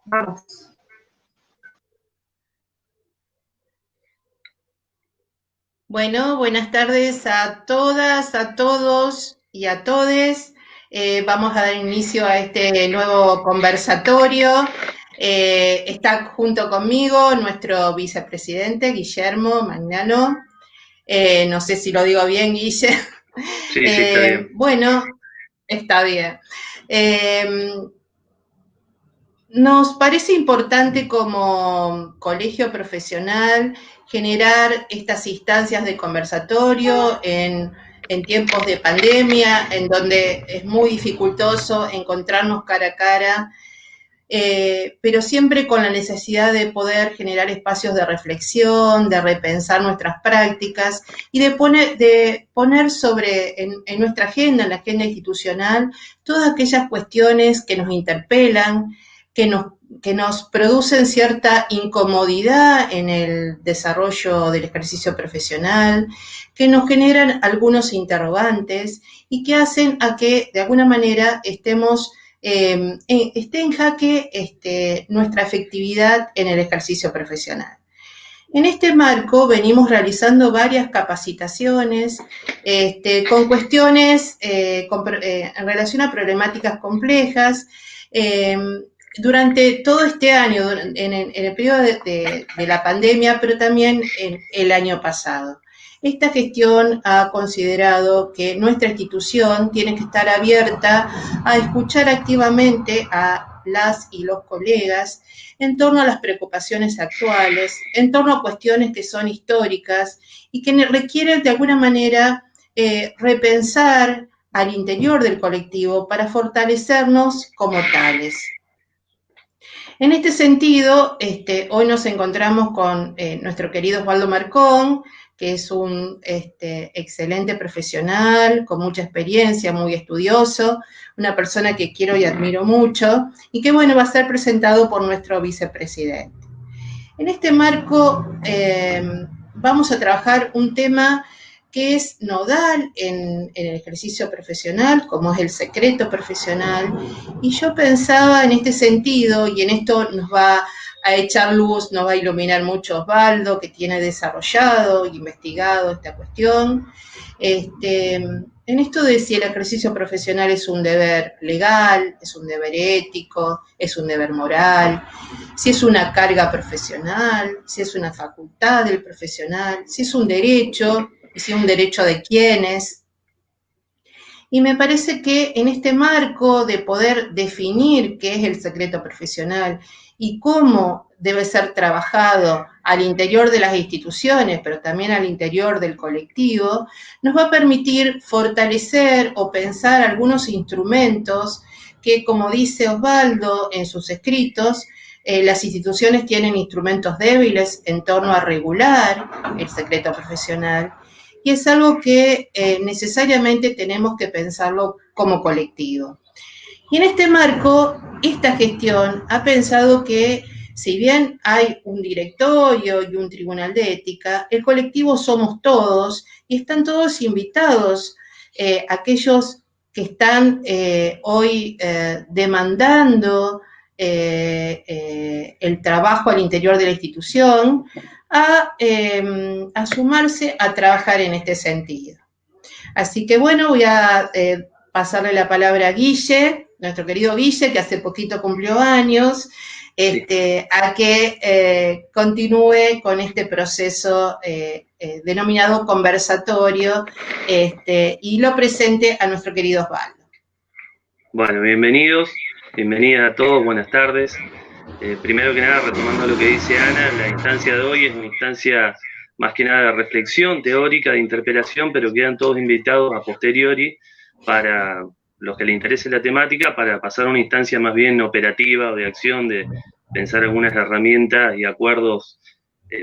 Vamos. Bueno, buenas tardes a todas, a todos y a todes. Vamos a dar inicio a este nuevo conversatorio. Está junto conmigo nuestro vicepresidente, Guillermo Magnano. No sé si lo digo bien, Guille. Sí, está bien. Bueno, está bien. Nos parece importante como colegio profesional generar estas instancias de conversatorio en tiempos de pandemia, en donde es muy dificultoso encontrarnos cara a cara, pero siempre con la necesidad de poder generar espacios de reflexión, de repensar nuestras prácticas y de poner en nuestra agenda, en la agenda institucional, todas aquellas cuestiones que nos interpelan, que nos producen cierta incomodidad en el desarrollo del ejercicio profesional, que nos generan algunos interrogantes y que hacen a que de alguna manera esté en jaque nuestra efectividad en el ejercicio profesional. En este marco venimos realizando varias capacitaciones con cuestiones en relación a problemáticas complejas. Durante todo este año, en el periodo de la pandemia, pero también en el año pasado. Esta gestión ha considerado que nuestra institución tiene que estar abierta a escuchar activamente a las y los colegas en torno a las preocupaciones actuales, en torno a cuestiones que son históricas y que requieren de alguna manera repensar al interior del colectivo para fortalecernos como tales. En este sentido, hoy nos encontramos con nuestro querido Osvaldo Marcón, que es un excelente profesional, con mucha experiencia, muy estudioso, una persona que quiero y admiro mucho, y que bueno, va a ser presentado por nuestro vicepresidente. En este marco vamos a trabajar un tema que es nodal en el ejercicio profesional, como es el secreto profesional, y yo pensaba en este sentido, y en esto nos va a echar luz, nos va a iluminar mucho Osvaldo, que tiene desarrollado e investigado esta cuestión, en esto de si el ejercicio profesional es un deber legal, es un deber ético, es un deber moral, si es una carga profesional, si es una facultad del profesional, si es un derecho, y si es un derecho de quiénes. Y me parece que en este marco de poder definir qué es el secreto profesional y cómo debe ser trabajado al interior de las instituciones, pero también al interior del colectivo, nos va a permitir fortalecer o pensar algunos instrumentos que, como dice Osvaldo en sus escritos, las instituciones tienen instrumentos débiles en torno a regular el secreto profesional y es algo que necesariamente tenemos que pensarlo como colectivo. Y en este marco, esta gestión ha pensado que si bien hay un directorio y un tribunal de ética, el colectivo somos todos y están todos invitados, aquellos que están hoy demandando el trabajo al interior de la institución, a sumarse a trabajar en este sentido. Así que bueno, voy a pasarle la palabra a Guille, nuestro querido Guille, que hace poquito cumplió años, a que continúe con este proceso denominado conversatorio y lo presente a nuestro querido Osvaldo. Bueno, bienvenidas a todos, buenas tardes. Primero que nada, retomando lo que dice Ana, la instancia de hoy es una instancia más que nada de reflexión teórica, de interpelación, pero quedan todos invitados a posteriori para los que les interese la temática, para pasar a una instancia más bien operativa o de acción, de pensar algunas herramientas y acuerdos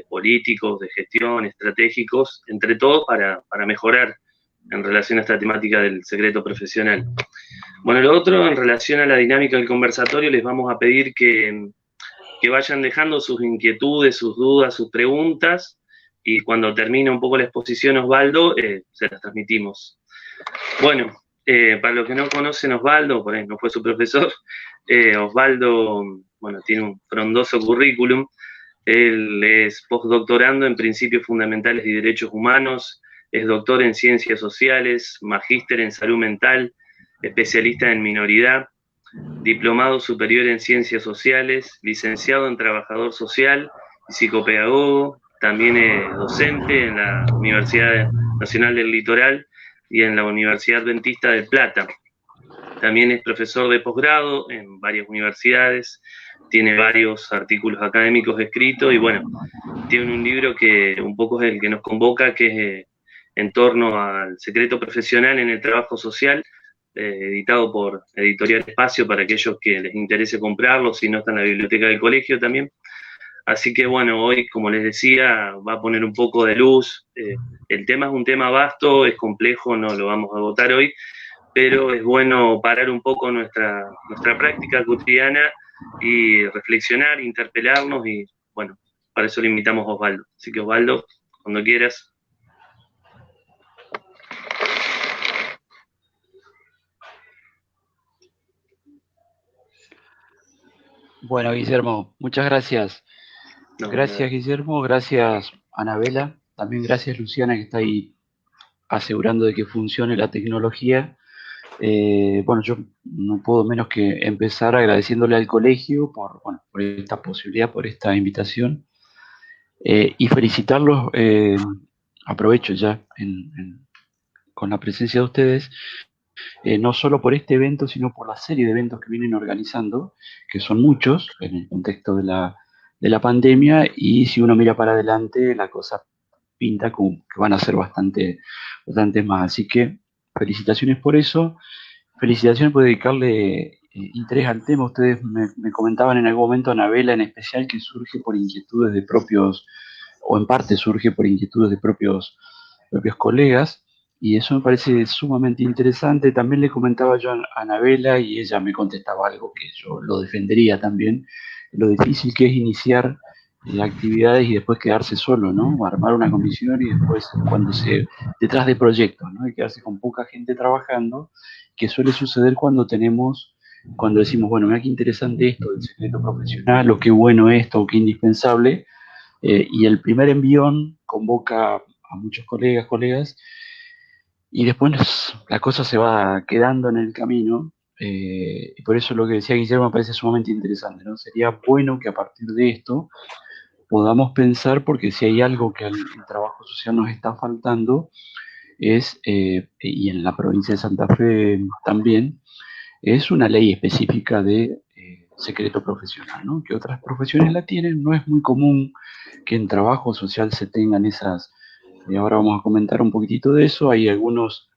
políticos, de gestión, estratégicos, entre todos para mejorar en relación a esta temática del secreto profesional. Bueno, lo otro, en relación a la dinámica del conversatorio, les vamos a pedir que vayan dejando sus inquietudes, sus dudas, sus preguntas, y cuando termine un poco la exposición Osvaldo, se las transmitimos. Bueno, para los que no conocen Osvaldo, por ahí no fue su profesor, Osvaldo bueno, tiene un frondoso currículum. Él es postdoctorando en Principios Fundamentales y Derechos Humanos, es doctor en Ciencias Sociales, magíster en Salud Mental, especialista en Minoridad, diplomado superior en Ciencias Sociales, licenciado en Trabajador Social y psicopedagogo, también es docente en la Universidad Nacional del Litoral y en la Universidad Adventista de Plata. También es profesor de posgrado en varias universidades, tiene varios artículos académicos escritos y bueno, tiene un libro que un poco es el que nos convoca, que es en torno al secreto profesional en el trabajo social, editado por Editorial Espacio para aquellos que les interese comprarlo, si no está en la biblioteca del colegio también. Así que bueno, hoy, como les decía, va a poner un poco de luz. El tema es un tema vasto, es complejo, no lo vamos a agotar hoy, pero es bueno parar un poco nuestra práctica cotidiana y reflexionar, interpelarnos y bueno, para eso le invitamos a Osvaldo. Así que Osvaldo, cuando quieras. Bueno, Guillermo, muchas gracias. Gracias, Guillermo, gracias, Anabela, también gracias, Luciana, que está ahí asegurando de que funcione la tecnología. Bueno, yo no puedo menos que empezar agradeciéndole al colegio por esta posibilidad, por esta invitación, y felicitarlos. Aprovecho ya con la presencia de ustedes, no solo por este evento, sino por la serie de eventos que vienen organizando, que son muchos en el contexto de la pandemia, y si uno mira para adelante, la cosa pinta como que van a ser bastante más. Así que felicitaciones por eso, felicitaciones por dedicarle interés al tema. Ustedes me comentaban en algún momento, Anabela en especial, que surge por inquietudes de propios, o en parte surge por inquietudes de propios colegas, y eso me parece sumamente interesante. También le comentaba yo a Anabela y ella me contestaba algo que yo lo defendería también, lo difícil que es iniciar actividades y después quedarse solo, ¿no? Armar una comisión y después detrás de proyectos, ¿no? Y quedarse con poca gente trabajando, que suele suceder cuando decimos, bueno, mira qué interesante esto del secreto profesional, o qué bueno esto, o qué indispensable, y el primer envión convoca a muchos colegas, y después la cosa se va quedando en el camino, y por eso lo que decía Guillermo me parece sumamente interesante, ¿no? Sería bueno que a partir de esto podamos pensar, porque si hay algo que al trabajo social nos está faltando, y en la provincia de Santa Fe también, es una ley específica de secreto profesional, ¿no? Que otras profesiones la tienen, no es muy común que en trabajo social se tengan esas. Y ahora vamos a comentar un poquitito de eso. Hay algunos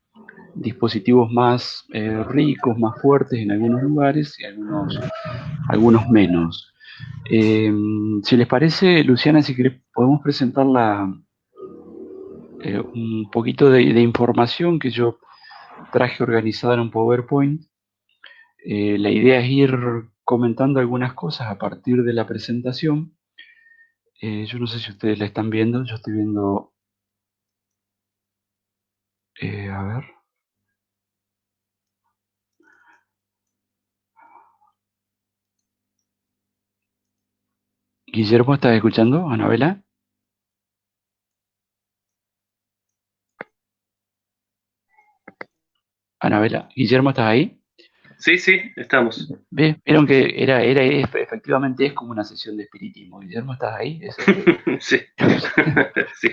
dispositivos más ricos, más fuertes en algunos lugares y algunos menos. Si les parece, Luciana, si querés, podemos presentar un poquito de información que yo traje organizada en un PowerPoint. La idea es ir comentando algunas cosas a partir de la presentación. Yo no sé si ustedes la están viendo, yo estoy viendo. A ver. Guillermo, ¿estás escuchando, Anabela? Anabela, Guillermo, ¿estás ahí? Sí, estamos. Vieron que efectivamente es como una sesión de espiritismo. Guillermo, ¿estás ahí? Sí. Sí.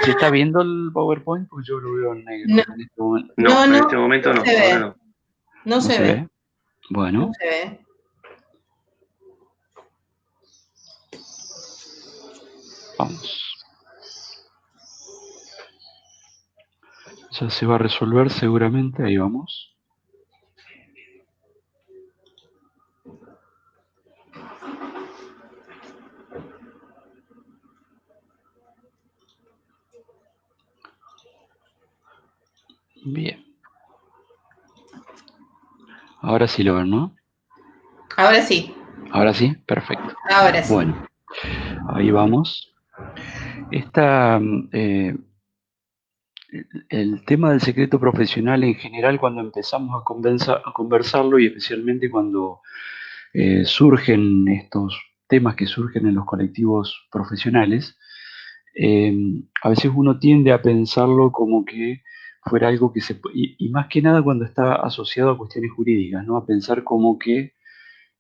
¿Se está viendo el PowerPoint? Porque yo lo veo en negro en este momento. No, en este momento no. No se ve. Bueno. No se ve. Vamos. Ya se va a resolver seguramente. Ahí vamos. Bien. Ahora sí lo ven, ¿no? Ahora sí. Ahora sí, perfecto. Ahora sí. Bueno, ahí vamos. El tema del secreto profesional en general, cuando empezamos a conversarlo, y especialmente cuando surgen estos temas que surgen en los colectivos profesionales, a veces uno tiende a pensarlo como que fuera algo que y más que nada cuando está asociado a cuestiones jurídicas, ¿no? A pensar como que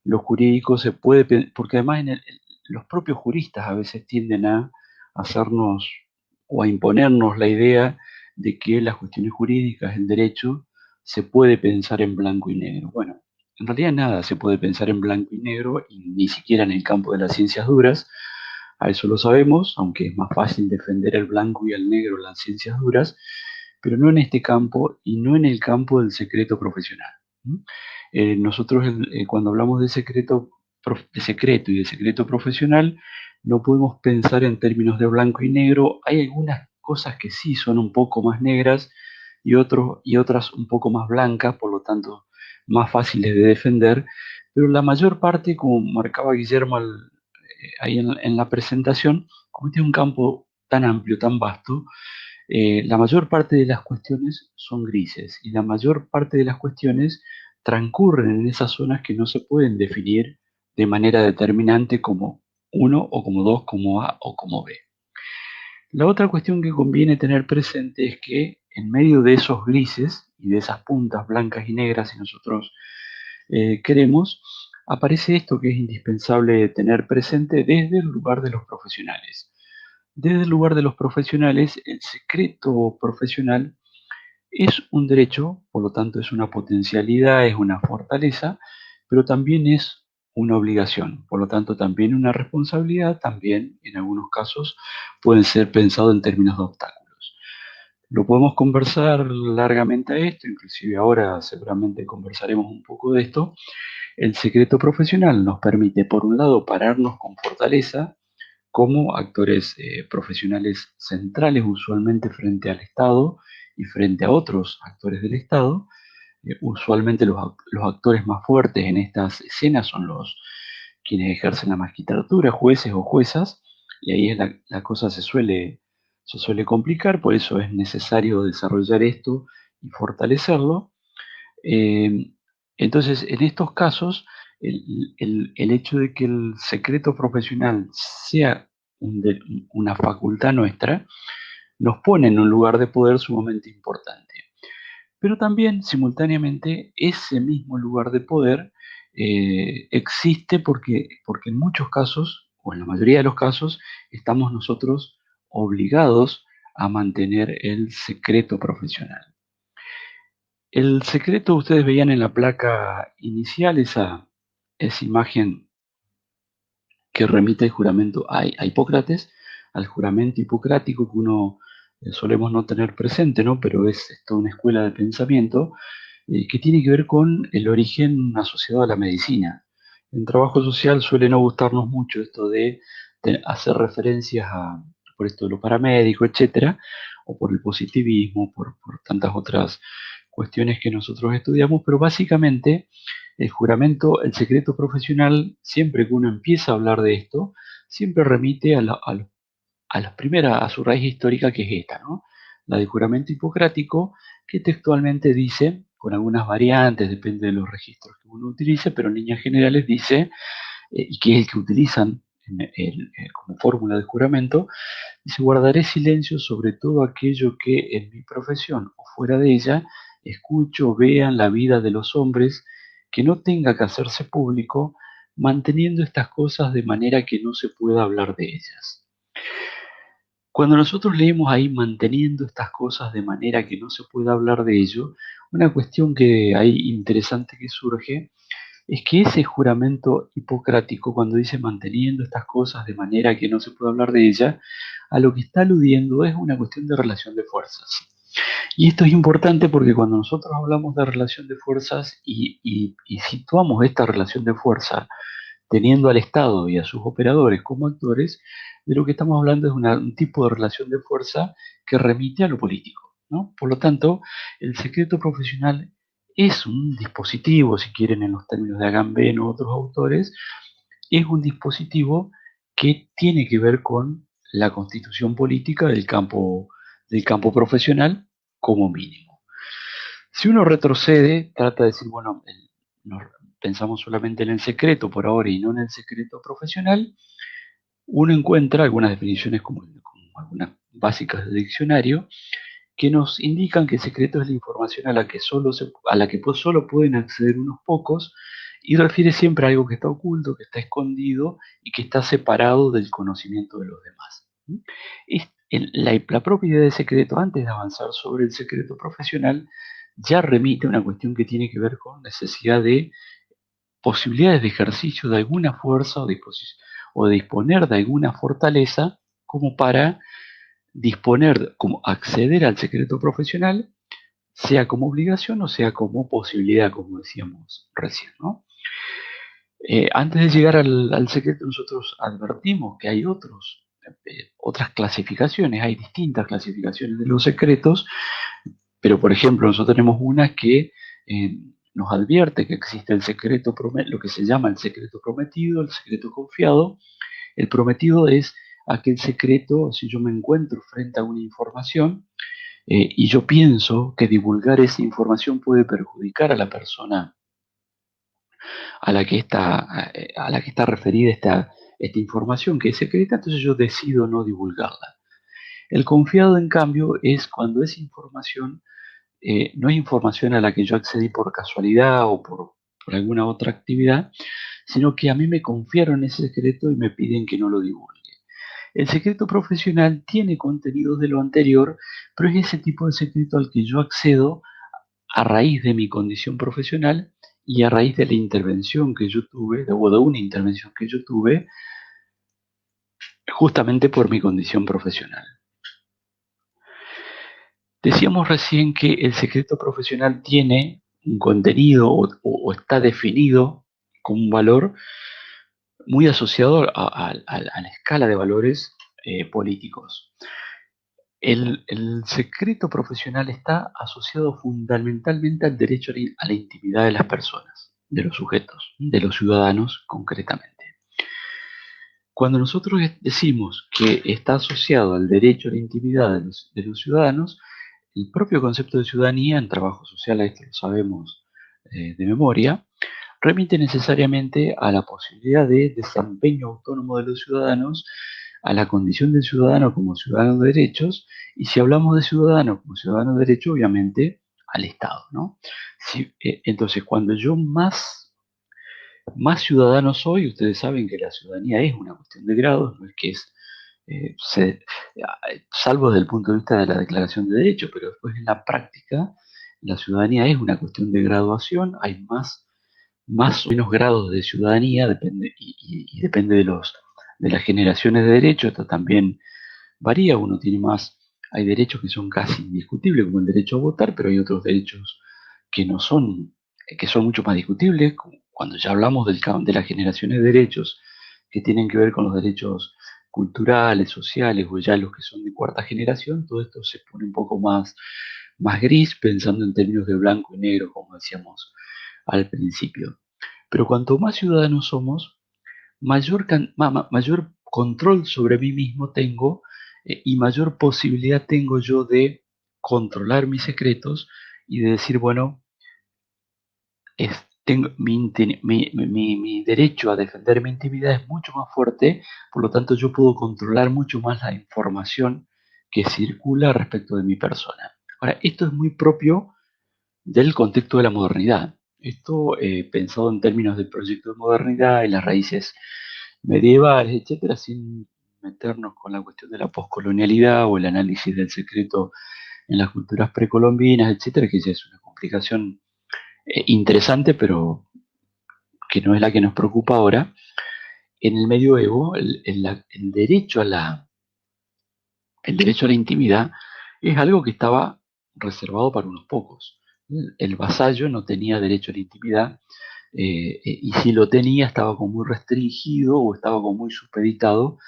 lo jurídico se puede, porque además los propios juristas a veces tienden a hacernos o a imponernos la idea de que las cuestiones jurídicas, el derecho, se puede pensar en blanco y negro. Bueno, en realidad nada se puede pensar en blanco y negro, y ni siquiera en el campo de las ciencias duras. A eso lo sabemos, aunque es más fácil defender el blanco y el negro en las ciencias duras, pero no en este campo y no en el campo del secreto profesional. Nosotros cuando hablamos de secreto y de secreto profesional, no podemos pensar en términos de blanco y negro. Hay algunas cosas que sí son un poco más negras y otras un poco más blancas, por lo tanto más fáciles de defender, pero la mayor parte, como marcaba Guillermo ahí en la presentación, como este es un campo tan amplio, tan vasto, la mayor parte de las cuestiones son grises y la mayor parte de las cuestiones transcurren en esas zonas que no se pueden definir de manera determinante como uno o como dos, como A o como B. La otra cuestión que conviene tener presente es que en medio de esos grises y de esas puntas blancas y negras, si nosotros queremos, aparece esto que es indispensable tener presente desde el lugar de los profesionales. Desde el lugar de los profesionales, el secreto profesional es un derecho, por lo tanto es una potencialidad, es una fortaleza, pero también es una obligación, por lo tanto también una responsabilidad, también en algunos casos pueden ser pensados en términos de obstáculos. Lo podemos conversar largamente a esto, inclusive ahora seguramente conversaremos un poco de esto. El secreto profesional nos permite, por un lado, pararnos con fortaleza como actores profesionales centrales, usualmente frente al Estado y frente a otros actores del Estado. Usualmente los actores más fuertes en estas escenas son quienes ejercen la magistratura, jueces o juezas, y ahí la cosa se suele complicar, por eso es necesario desarrollar esto y fortalecerlo. Eh, entonces, en estos casos, el hecho de que el secreto profesional sea una facultad nuestra, nos pone en un lugar de poder sumamente importante. Pero también, simultáneamente, ese mismo lugar de poder existe porque en muchos casos, o en la mayoría de los casos, estamos nosotros obligados a mantener el secreto profesional. El secreto, ustedes veían en la placa inicial esa imagen que remite al juramento a Hipócrates, al juramento hipocrático que uno solemos no tener presente, ¿no? Pero es toda una escuela de pensamiento que tiene que ver con el origen asociado a la medicina. En trabajo social suele no gustarnos mucho esto de hacer referencias por esto de lo paramédico, etcétera, o por el positivismo, por tantas otras cuestiones que nosotros estudiamos, pero básicamente el juramento, el secreto profesional, siempre que uno empieza a hablar de esto, siempre remite a su raíz histórica, que es esta, ¿no? La del juramento hipocrático, que textualmente dice, con algunas variantes, depende de los registros que uno utilice, pero en líneas generales dice, y que es el que utilizan como fórmula de juramento, dice: guardaré silencio sobre todo aquello que en mi profesión o fuera de ella escucho o vea en la vida de los hombres, que no tenga que hacerse público, manteniendo estas cosas de manera que no se pueda hablar de ellas. Cuando nosotros leemos ahí manteniendo estas cosas de manera que no se pueda hablar de ello, una cuestión que hay interesante que surge es que ese juramento hipocrático, cuando dice manteniendo estas cosas de manera que no se pueda hablar de ella, a lo que está aludiendo es una cuestión de relación de fuerzas. Y esto es importante porque cuando nosotros hablamos de relación de fuerzas y situamos esta relación de fuerza teniendo al Estado y a sus operadores como actores, de lo que estamos hablando es un tipo de relación de fuerza que remite a lo político, ¿no? Por lo tanto, el secreto profesional es un dispositivo, si quieren en los términos de Agamben o otros autores, es un dispositivo que tiene que ver con la constitución política del campo profesional como mínimo. Si uno retrocede, trata de decir, bueno, pensamos solamente en el secreto por ahora y no en el secreto profesional, uno encuentra algunas definiciones como algunas básicas del diccionario que nos indican que el secreto es la información a la que solo pueden acceder unos pocos y refiere siempre a algo que está oculto, que está escondido y que está separado del conocimiento de los demás. La propia idea de secreto, antes de avanzar sobre el secreto profesional, ya remite a una cuestión que tiene que ver con necesidad de posibilidades de ejercicio de alguna fuerza o de disponer de alguna fortaleza como para como acceder al secreto profesional, sea como obligación o sea como posibilidad, como decíamos recién, ¿no? Antes de llegar al secreto, nosotros advertimos que hay otras clasificaciones, hay distintas clasificaciones de los secretos, pero por ejemplo, nosotros tenemos una que nos advierte que existe el secreto prometido, lo que se llama el secreto prometido, el secreto confiado. El prometido es aquel secreto, si yo me encuentro frente a una información y yo pienso que divulgar esa información puede perjudicar a la persona a la que está referida esta información que es secreta, entonces yo decido no divulgarla. El confiado, en cambio, es cuando esa información no es información a la que yo accedí por casualidad o por alguna otra actividad, sino que a mí me confiaron ese secreto y me piden que no lo divulgue. El secreto profesional tiene contenidos de lo anterior, pero es ese tipo de secreto al que yo accedo a raíz de mi condición profesional y a raíz de la intervención que yo tuve, o de una intervención que yo tuve, justamente por mi condición profesional. Decíamos recién que el secreto profesional tiene un contenido o está definido como un valor muy asociado a la escala de valores políticos. El secreto profesional está asociado fundamentalmente al derecho a la intimidad de las personas, de los sujetos, de los ciudadanos concretamente. Cuando nosotros decimos que está asociado al derecho a la intimidad de los ciudadanos, el propio concepto de ciudadanía en trabajo social, esto lo sabemos de memoria, remite necesariamente a la posibilidad de desempeño autónomo de los ciudadanos, a la condición del ciudadano como ciudadano de derechos, y si hablamos de ciudadano como ciudadano de derecho, obviamente al Estado, ¿no? Entonces, cuando yo más ciudadano soy, ustedes saben que la ciudadanía es una cuestión de grados, no es que es, salvo desde el punto de vista de la Declaración de Derechos, pero después en la práctica, la ciudadanía es una cuestión de graduación, hay más o menos grados de ciudadanía, depende, y depende de las generaciones de derechos. Esto también varía, hay derechos que son casi indiscutibles, como el derecho a votar, pero hay otros derechos que no son, que son mucho más discutibles, cuando ya hablamos de las generaciones de derechos que tienen que ver con los derechos culturales, sociales, o ya los que son de cuarta generación, todo esto se pone un poco más gris, pensando en términos de blanco y negro, como decíamos al principio. Pero cuanto más ciudadanos somos, mayor control sobre mí mismo tengo y mayor posibilidad tengo yo de controlar mis secretos y de decir, bueno, tengo mi derecho a defender mi intimidad es mucho más fuerte, por lo tanto yo puedo controlar mucho más la información que circula respecto de mi persona. Ahora, esto es muy propio del contexto de la modernidad. Esto pensado en términos del proyecto de modernidad y las raíces medievales, etcétera, sin meternos con la cuestión de la poscolonialidad o el análisis del secreto en las culturas precolombinas, etcétera, que ya es una complicación interesante, pero que no es la que nos preocupa ahora. En el medioevo, el derecho a la intimidad es algo que estaba reservado para unos pocos. El vasallo no tenía derecho a la intimidad y si lo tenía estaba como muy restringido o estaba como muy supeditado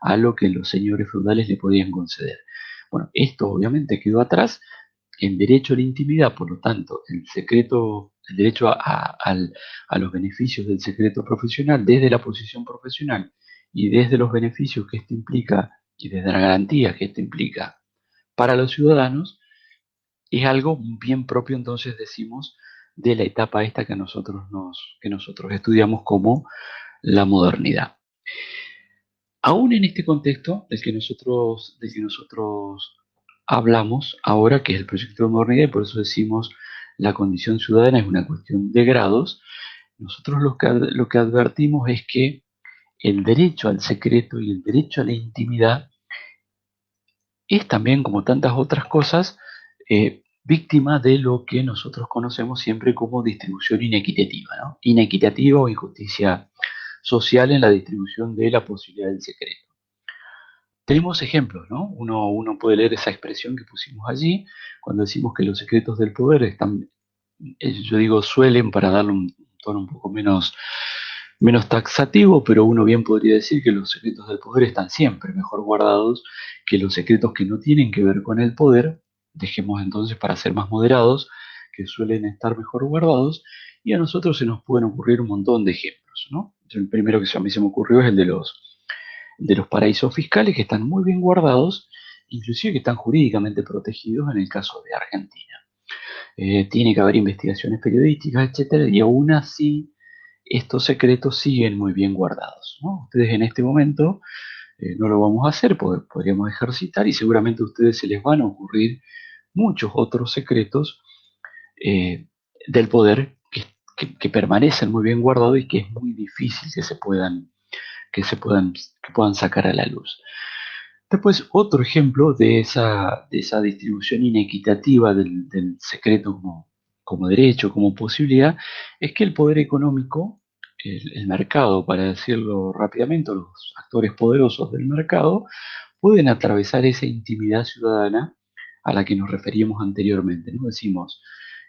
a lo que los señores feudales le podían conceder. Bueno, esto obviamente quedó atrás. El derecho a la intimidad, por lo tanto, el derecho a los beneficios del secreto profesional desde la posición profesional y desde los beneficios que esto implica y desde la garantía que esto implica para los ciudadanos, es algo bien propio, entonces decimos, de la etapa esta que nosotros estudiamos como la modernidad. Aún en este contexto del que nosotros hablamos ahora, que es el proyecto de modernidad, y por eso decimos la condición ciudadana es una cuestión de grados, nosotros lo que advertimos es que el derecho al secreto y el derecho a la intimidad es también, como tantas otras cosas, víctima de lo que nosotros conocemos siempre como distribución inequitativa, ¿no? Inequitativa o injusticia social en la distribución de la posibilidad del secreto. Tenemos ejemplos, ¿no? Uno puede leer esa expresión que pusimos allí, cuando decimos que los secretos del poder están, yo digo suelen, para darle un tono un poco menos taxativo, pero uno bien podría decir que los secretos del poder están siempre mejor guardados que los secretos que no tienen que ver con el poder. Dejemos entonces, para ser más moderados, que suelen estar mejor guardados, y a nosotros se nos pueden ocurrir un montón de ejemplos, ¿no? El primero que a mí se me ocurrió es el de los paraísos fiscales, que están muy bien guardados, inclusive que están jurídicamente protegidos en el caso de Argentina. Tiene que haber investigaciones periodísticas, etcétera, y aún así estos secretos siguen muy bien guardados, ¿no? Ustedes en este momento no lo vamos a hacer, podríamos ejercitar, y seguramente a ustedes se les van a ocurrir muchos otros secretos del poder que permanecen muy bien guardados y que es muy difícil que puedan sacar a la luz. Después, otro ejemplo de esa distribución inequitativa del secreto como derecho, como posibilidad, es que el poder económico, el mercado, para decirlo rápidamente, los actores poderosos del mercado, pueden atravesar esa intimidad ciudadana a la que nos referíamos anteriormente, ¿no? Decimos,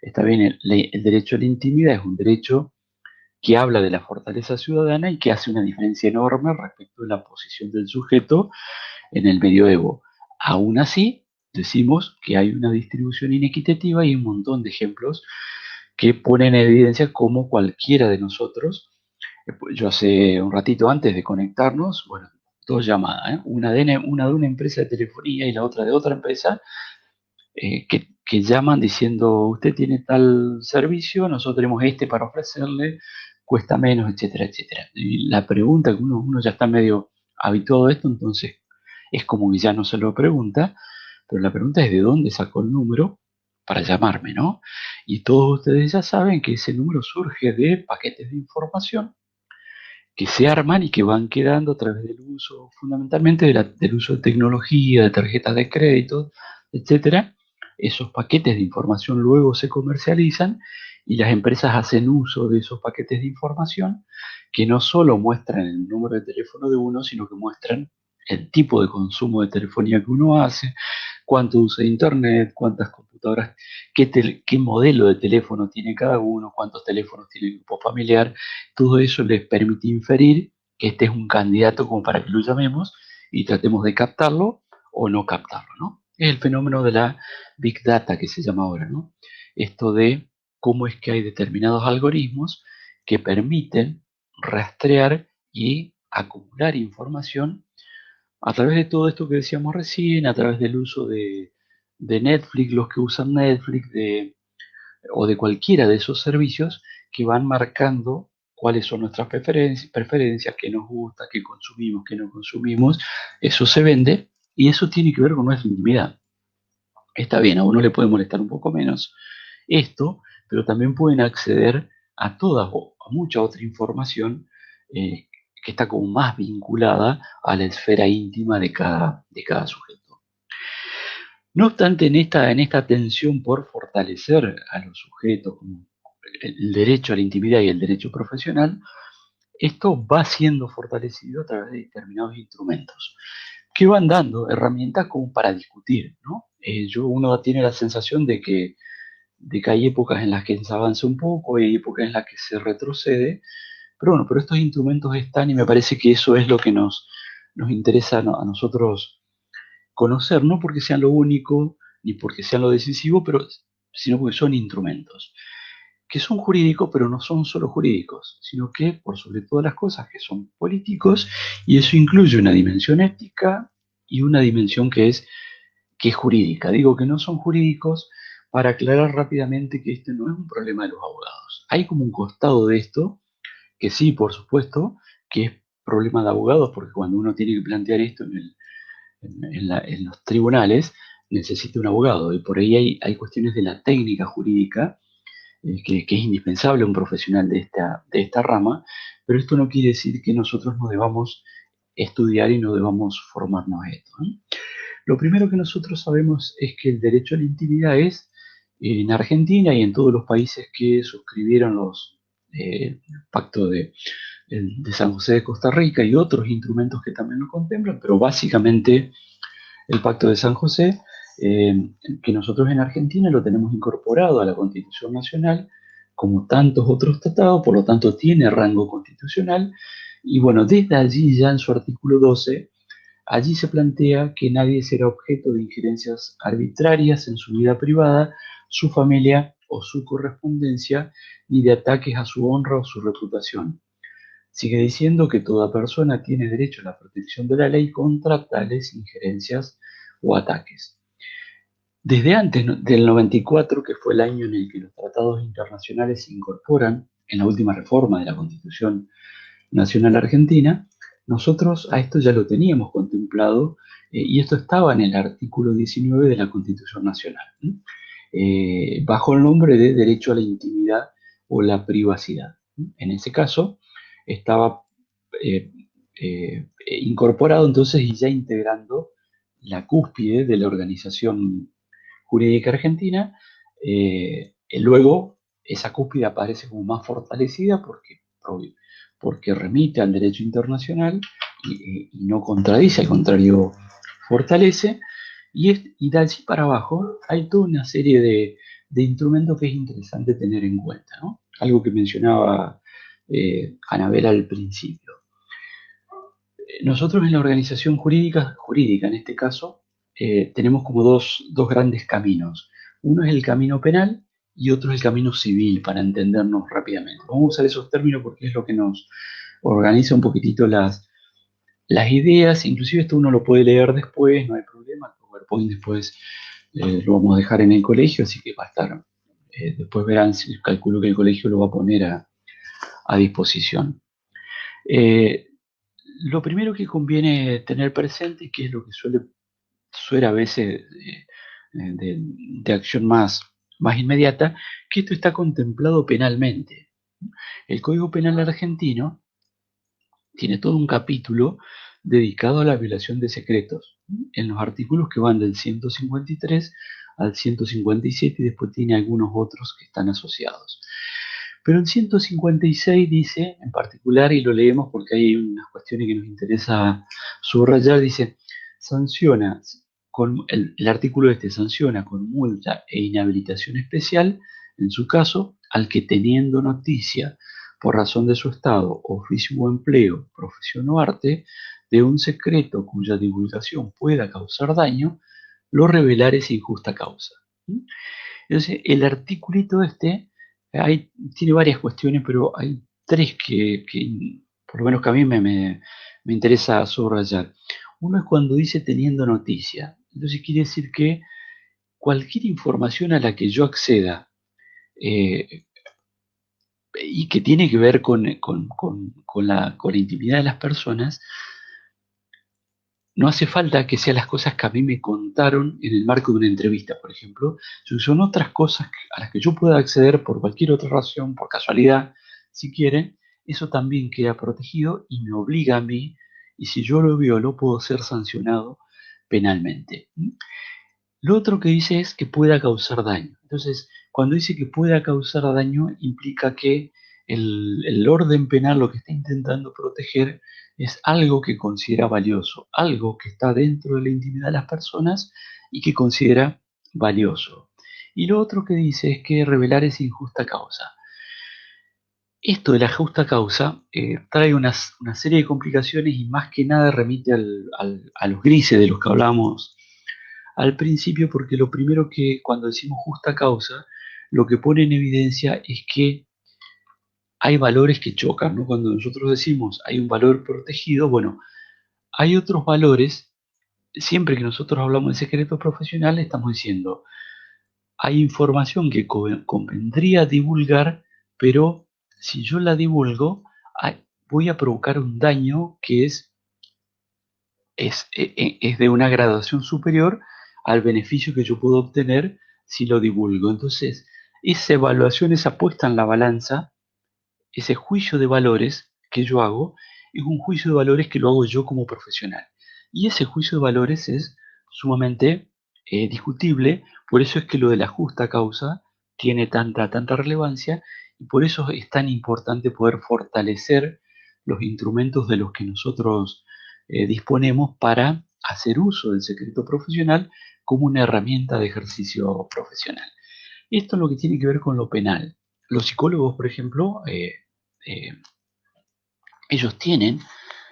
está bien, el derecho a la intimidad es un derecho que habla de la fortaleza ciudadana y que hace una diferencia enorme respecto de la posición del sujeto en el medioevo. Aún así, decimos que hay una distribución inequitativa y un montón de ejemplos que ponen en evidencia cómo cualquiera de nosotros, yo hace un ratito antes de conectarnos, bueno, dos llamadas, una de una empresa de telefonía y la otra de otra empresa, que llaman diciendo, usted tiene tal servicio, nosotros tenemos este para ofrecerle, cuesta menos, etcétera, etcétera. Y la pregunta que uno ya está medio habituado a esto, entonces es como que ya no se lo pregunta, pero la pregunta es de dónde sacó el número para llamarme, ¿no? Y todos ustedes ya saben que ese número surge de paquetes de información que se arman y que van quedando a través del uso, fundamentalmente del uso de tecnología, de tarjetas de crédito, etcétera. Esos paquetes de información luego se comercializan y las empresas hacen uso de esos paquetes de información que no solo muestran el número de teléfono de uno, sino que muestran el tipo de consumo de telefonía que uno hace, cuánto usa de internet, cuántas computadoras, qué modelo de teléfono tiene cada uno, cuántos teléfonos tiene el grupo familiar. Todo eso les permite inferir que este es un candidato como para que lo llamemos y tratemos de captarlo o no captarlo, ¿no? Es el fenómeno de la Big Data que se llama ahora, ¿no? Esto de cómo es que hay determinados algoritmos que permiten rastrear y acumular información a través de todo esto que decíamos recién, a través del uso de Netflix, los que usan Netflix, o de cualquiera de esos servicios que van marcando cuáles son nuestras preferencias, qué nos gusta, qué consumimos, qué no consumimos. Eso se vende y eso tiene que ver con nuestra intimidad. Está bien, a uno le puede molestar un poco menos esto, pero también pueden acceder a toda o a mucha otra información que está como más vinculada a la esfera íntima de cada sujeto. No obstante, en esta tensión por fortalecer a los sujetos, como el derecho a la intimidad y el derecho profesional, esto va siendo fortalecido a través de determinados instrumentos que van dando herramientas como para discutir, ¿no? Uno tiene la sensación de que hay épocas en las que se avanza un poco y hay épocas en las que se retrocede, pero bueno, pero estos instrumentos están y me parece que eso es lo que nos interesa a nosotros conocer, no porque sean lo único ni porque sean lo decisivo, sino porque son instrumentos que son jurídicos, pero no son solo jurídicos, sino que por sobre todas las cosas que son políticos, y eso incluye una dimensión ética y una dimensión que es jurídica. Digo que no son jurídicos para aclarar rápidamente que este no es un problema de los abogados. Hay como un costado de esto, que sí, por supuesto, que es problema de abogados, porque cuando uno tiene que plantear esto en los tribunales, necesita un abogado, y por ahí hay cuestiones de la técnica jurídica, que es indispensable un profesional de esta rama, pero esto no quiere decir que nosotros no debamos estudiar y no debamos formarnos a esto, ¿no? Lo primero que nosotros sabemos es que el derecho a la intimidad es, en Argentina y en todos los países que suscribieron los pactos de San José de Costa Rica y otros instrumentos que también lo contemplan, pero básicamente el Pacto de San José, que nosotros en Argentina lo tenemos incorporado a la Constitución Nacional, como tantos otros tratados, por lo tanto tiene rango constitucional, y bueno, desde allí ya en su artículo 12, allí se plantea que nadie será objeto de injerencias arbitrarias en su vida privada, su familia o su correspondencia, ni de ataques a su honra o su reputación. Sigue diciendo que toda persona tiene derecho a la protección de la ley contra tales injerencias o ataques. Desde antes del 94, que fue el año en el que los tratados internacionales se incorporan en la última reforma de la Constitución Nacional Argentina, nosotros a esto ya lo teníamos contemplado, y esto estaba en el artículo 19 de la Constitución Nacional, bajo el nombre de derecho a la intimidad o la privacidad. En ese caso estaba incorporado entonces y ya integrando la cúspide de la organización jurídica argentina. Luego esa cúspide aparece como más fortalecida porque remite al derecho internacional y no contradice, al contrario, fortalece. Y de allí para abajo hay toda una serie de instrumentos que es interesante tener en cuenta, ¿no? Algo que mencionaba Anabela al principio. Nosotros en la organización jurídica en este caso, tenemos como dos grandes caminos. Uno es el camino penal y otro es el camino civil, para entendernos rápidamente. Vamos a usar esos términos porque es lo que nos organiza un poquitito las ideas. Inclusive esto uno lo puede leer después, no hay problema. El PowerPoint después lo vamos a dejar en el colegio, así que va a estar, después verán, calculo que el colegio lo va a poner a disposición. Lo primero que conviene tener presente, que es lo que suele a veces de acción más inmediata, que esto está contemplado penalmente. El Código Penal argentino tiene todo un capítulo dedicado a la violación de secretos, en los artículos que van del 153 al 157, y después tiene algunos otros que están asociados. Pero el 156 dice, en particular, y lo leemos porque hay unas cuestiones que nos interesa subrayar, dice, sanciona, el artículo sanciona con multa e inhabilitación especial, en su caso, al que teniendo noticia, por razón de su estado, oficio o empleo, profesión o arte, de un secreto cuya divulgación pueda causar daño, lo revelare sin justa causa. Entonces, el articulito tiene varias cuestiones, pero hay tres que por lo menos que a mí me interesa subrayar. Uno es cuando dice teniendo noticia. Entonces quiere decir que cualquier información a la que yo acceda y que tiene que ver con la intimidad de las personas, no hace falta que sean las cosas que a mí me contaron en el marco de una entrevista, por ejemplo. Son otras cosas a las que yo pueda acceder por cualquier otra razón, por casualidad, si quieren. Eso también queda protegido y me obliga a mí, y si yo lo violo, puedo ser sancionado penalmente. Lo otro que dice es que pueda causar daño. Entonces, cuando dice que pueda causar daño, implica que el orden penal lo que está intentando proteger es algo que considera valioso, algo que está dentro de la intimidad de las personas y que considera valioso. Y lo otro que dice es que revelar es injusta causa. Esto de la justa causa trae una serie de complicaciones y más que nada remite a los grises de los que hablábamos al principio, porque lo primero que cuando decimos justa causa, lo que pone en evidencia es que hay valores que chocan, ¿no? Cuando nosotros decimos hay un valor protegido, bueno, hay otros valores. Siempre que nosotros hablamos de secretos profesionales, estamos diciendo hay información que convendría divulgar, pero si yo la divulgo, voy a provocar un daño que es de una gradación superior al beneficio que yo puedo obtener si lo divulgo. Entonces, esa evaluación, esa puesta en la balanza, ese juicio de valores que yo hago, es un juicio de valores que lo hago yo como profesional. Y ese juicio de valores es sumamente discutible, por eso es que lo de la justa causa tiene tanta relevancia y por eso es tan importante poder fortalecer los instrumentos de los que nosotros disponemos para hacer uso del secreto profesional como una herramienta de ejercicio profesional. Esto es lo que tiene que ver con lo penal. Los psicólogos, por ejemplo, eh, ellos tienen,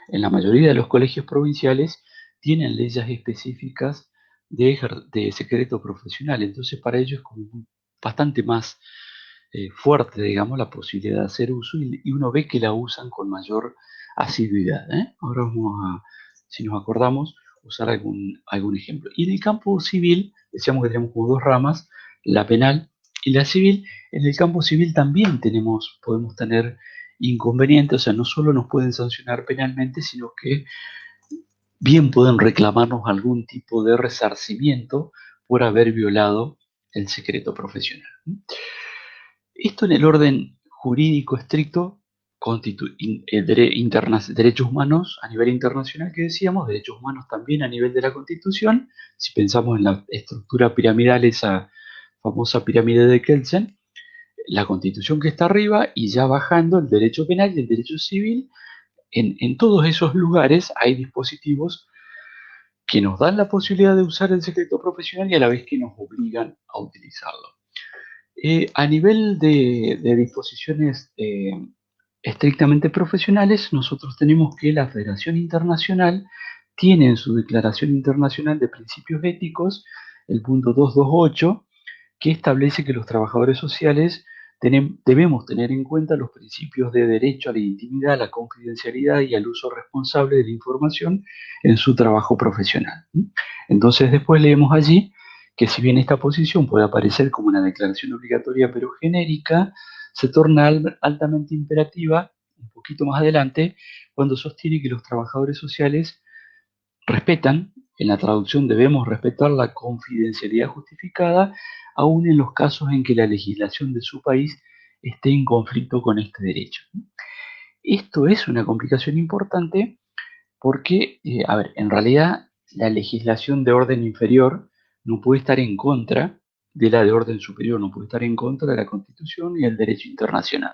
en la mayoría de los colegios provinciales, tienen leyes específicas de secreto profesional. Entonces, para ellos es como bastante más fuerte, digamos, la posibilidad de hacer uso y uno ve que la usan con mayor asiduidad. Ahora vamos a, si nos acordamos, usar algún ejemplo. Y en el campo civil, decíamos que tenemos como dos ramas, la penal y la civil. En el campo civil también podemos tener inconvenientes, o sea, no solo nos pueden sancionar penalmente, sino que bien pueden reclamarnos algún tipo de resarcimiento por haber violado el secreto profesional. Esto en el orden jurídico estricto, derechos humanos a nivel internacional que decíamos, derechos humanos también a nivel de la Constitución. Si pensamos en la estructura piramidal, esa famosa pirámide de Kelsen, la Constitución que está arriba y ya bajando el derecho penal y el derecho civil, en todos esos lugares hay dispositivos que nos dan la posibilidad de usar el secreto profesional y a la vez que nos obligan a utilizarlo. A nivel de disposiciones estrictamente profesionales, nosotros tenemos que la Federación Internacional tiene en su Declaración Internacional de Principios Éticos el punto 228, que establece que los trabajadores sociales debemos tener en cuenta los principios de derecho a la intimidad, a la confidencialidad y al uso responsable de la información en su trabajo profesional. Entonces después leemos allí que si bien esta posición puede aparecer como una declaración obligatoria pero genérica, se torna altamente imperativa un poquito más adelante cuando sostiene que los trabajadores sociales respetan, en la traducción debemos respetar la confidencialidad justificada, aun en los casos en que la legislación de su país esté en conflicto con este derecho. Esto es una complicación importante porque, en realidad la legislación de orden inferior no puede estar en contra de la de orden superior, no puede estar en contra de la Constitución y el derecho internacional.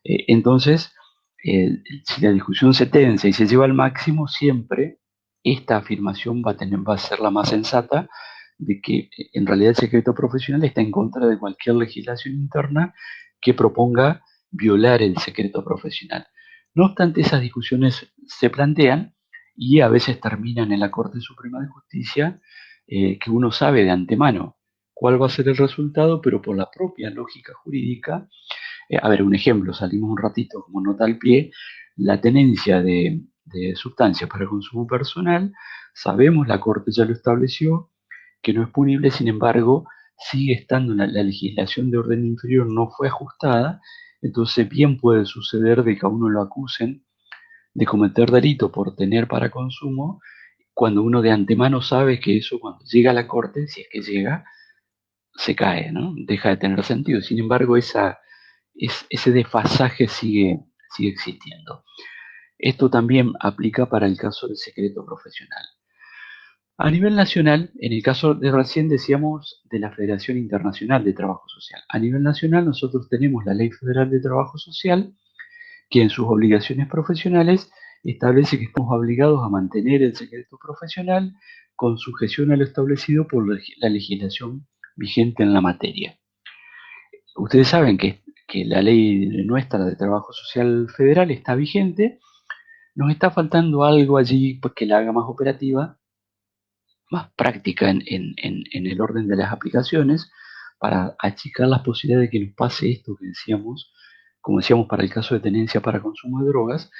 Entonces, si la discusión se tensa y se lleva al máximo, siempre esta afirmación va a ser la más sensata de que en realidad el secreto profesional está en contra de cualquier legislación interna que proponga violar el secreto profesional. No obstante, esas discusiones se plantean y a veces terminan en la Corte Suprema de Justicia, que uno sabe de antemano cuál va a ser el resultado, pero por la propia lógica jurídica. Un ejemplo, salimos un ratito como nota al pie, la tenencia de sustancias para consumo personal, sabemos, la Corte ya lo estableció, que no es punible, sin embargo, sigue estando la legislación de orden inferior, no fue ajustada, entonces bien puede suceder de que a uno lo acusen de cometer delito por tener para consumo, cuando uno de antemano sabe que eso cuando llega a la Corte, si es que llega, se cae, ¿no? Deja de tener sentido. Sin embargo, ese desfasaje sigue existiendo. Esto también aplica para el caso del secreto profesional. A nivel nacional, en el caso de recién decíamos de la Federación Internacional de Trabajo Social. A nivel nacional nosotros tenemos la Ley Federal de Trabajo Social, que en sus obligaciones profesionales establece que estamos obligados a mantener el secreto profesional con sujeción a lo establecido por la legislación vigente en la materia. Ustedes saben que la ley nuestra de trabajo social federal está vigente, nos está faltando algo allí pues, que la haga más operativa, más práctica en el orden de las aplicaciones, para achicar las posibilidades de que nos pase esto que decíamos, como decíamos para el caso de tenencia para consumo de drogas,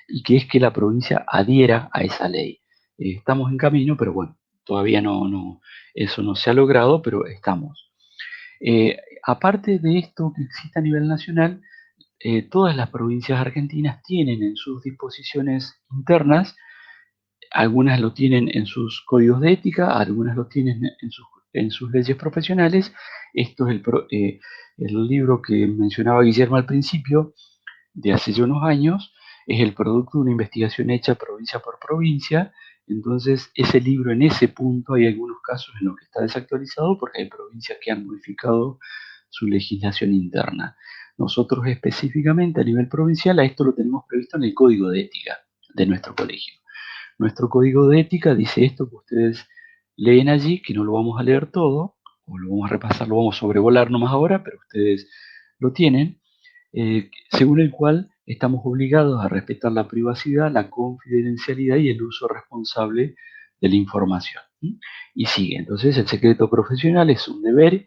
y que es que la provincia adhiera a esa ley. Estamos en camino, pero bueno, todavía eso no se ha logrado, pero estamos. Aparte de esto que existe a nivel nacional, todas las provincias argentinas tienen en sus disposiciones internas, algunas lo tienen en sus códigos de ética, algunas lo tienen en sus leyes profesionales. Esto es el libro que mencionaba Guillermo al principio, de hace ya unos años, es el producto de una investigación hecha provincia por provincia. Entonces, ese libro, en ese punto, hay algunos casos en los que está desactualizado porque hay provincias que han modificado su legislación interna. Nosotros específicamente a nivel provincial a esto lo tenemos previsto en el código de ética de nuestro colegio. Nuestro código de ética dice esto que ustedes leen allí, que no lo vamos a leer todo, o lo vamos a repasar, lo vamos a sobrevolar nomás ahora, pero ustedes lo tienen, según el cual estamos obligados a respetar la privacidad, la confidencialidad y el uso responsable de la información. Y sigue, entonces el secreto profesional es un deber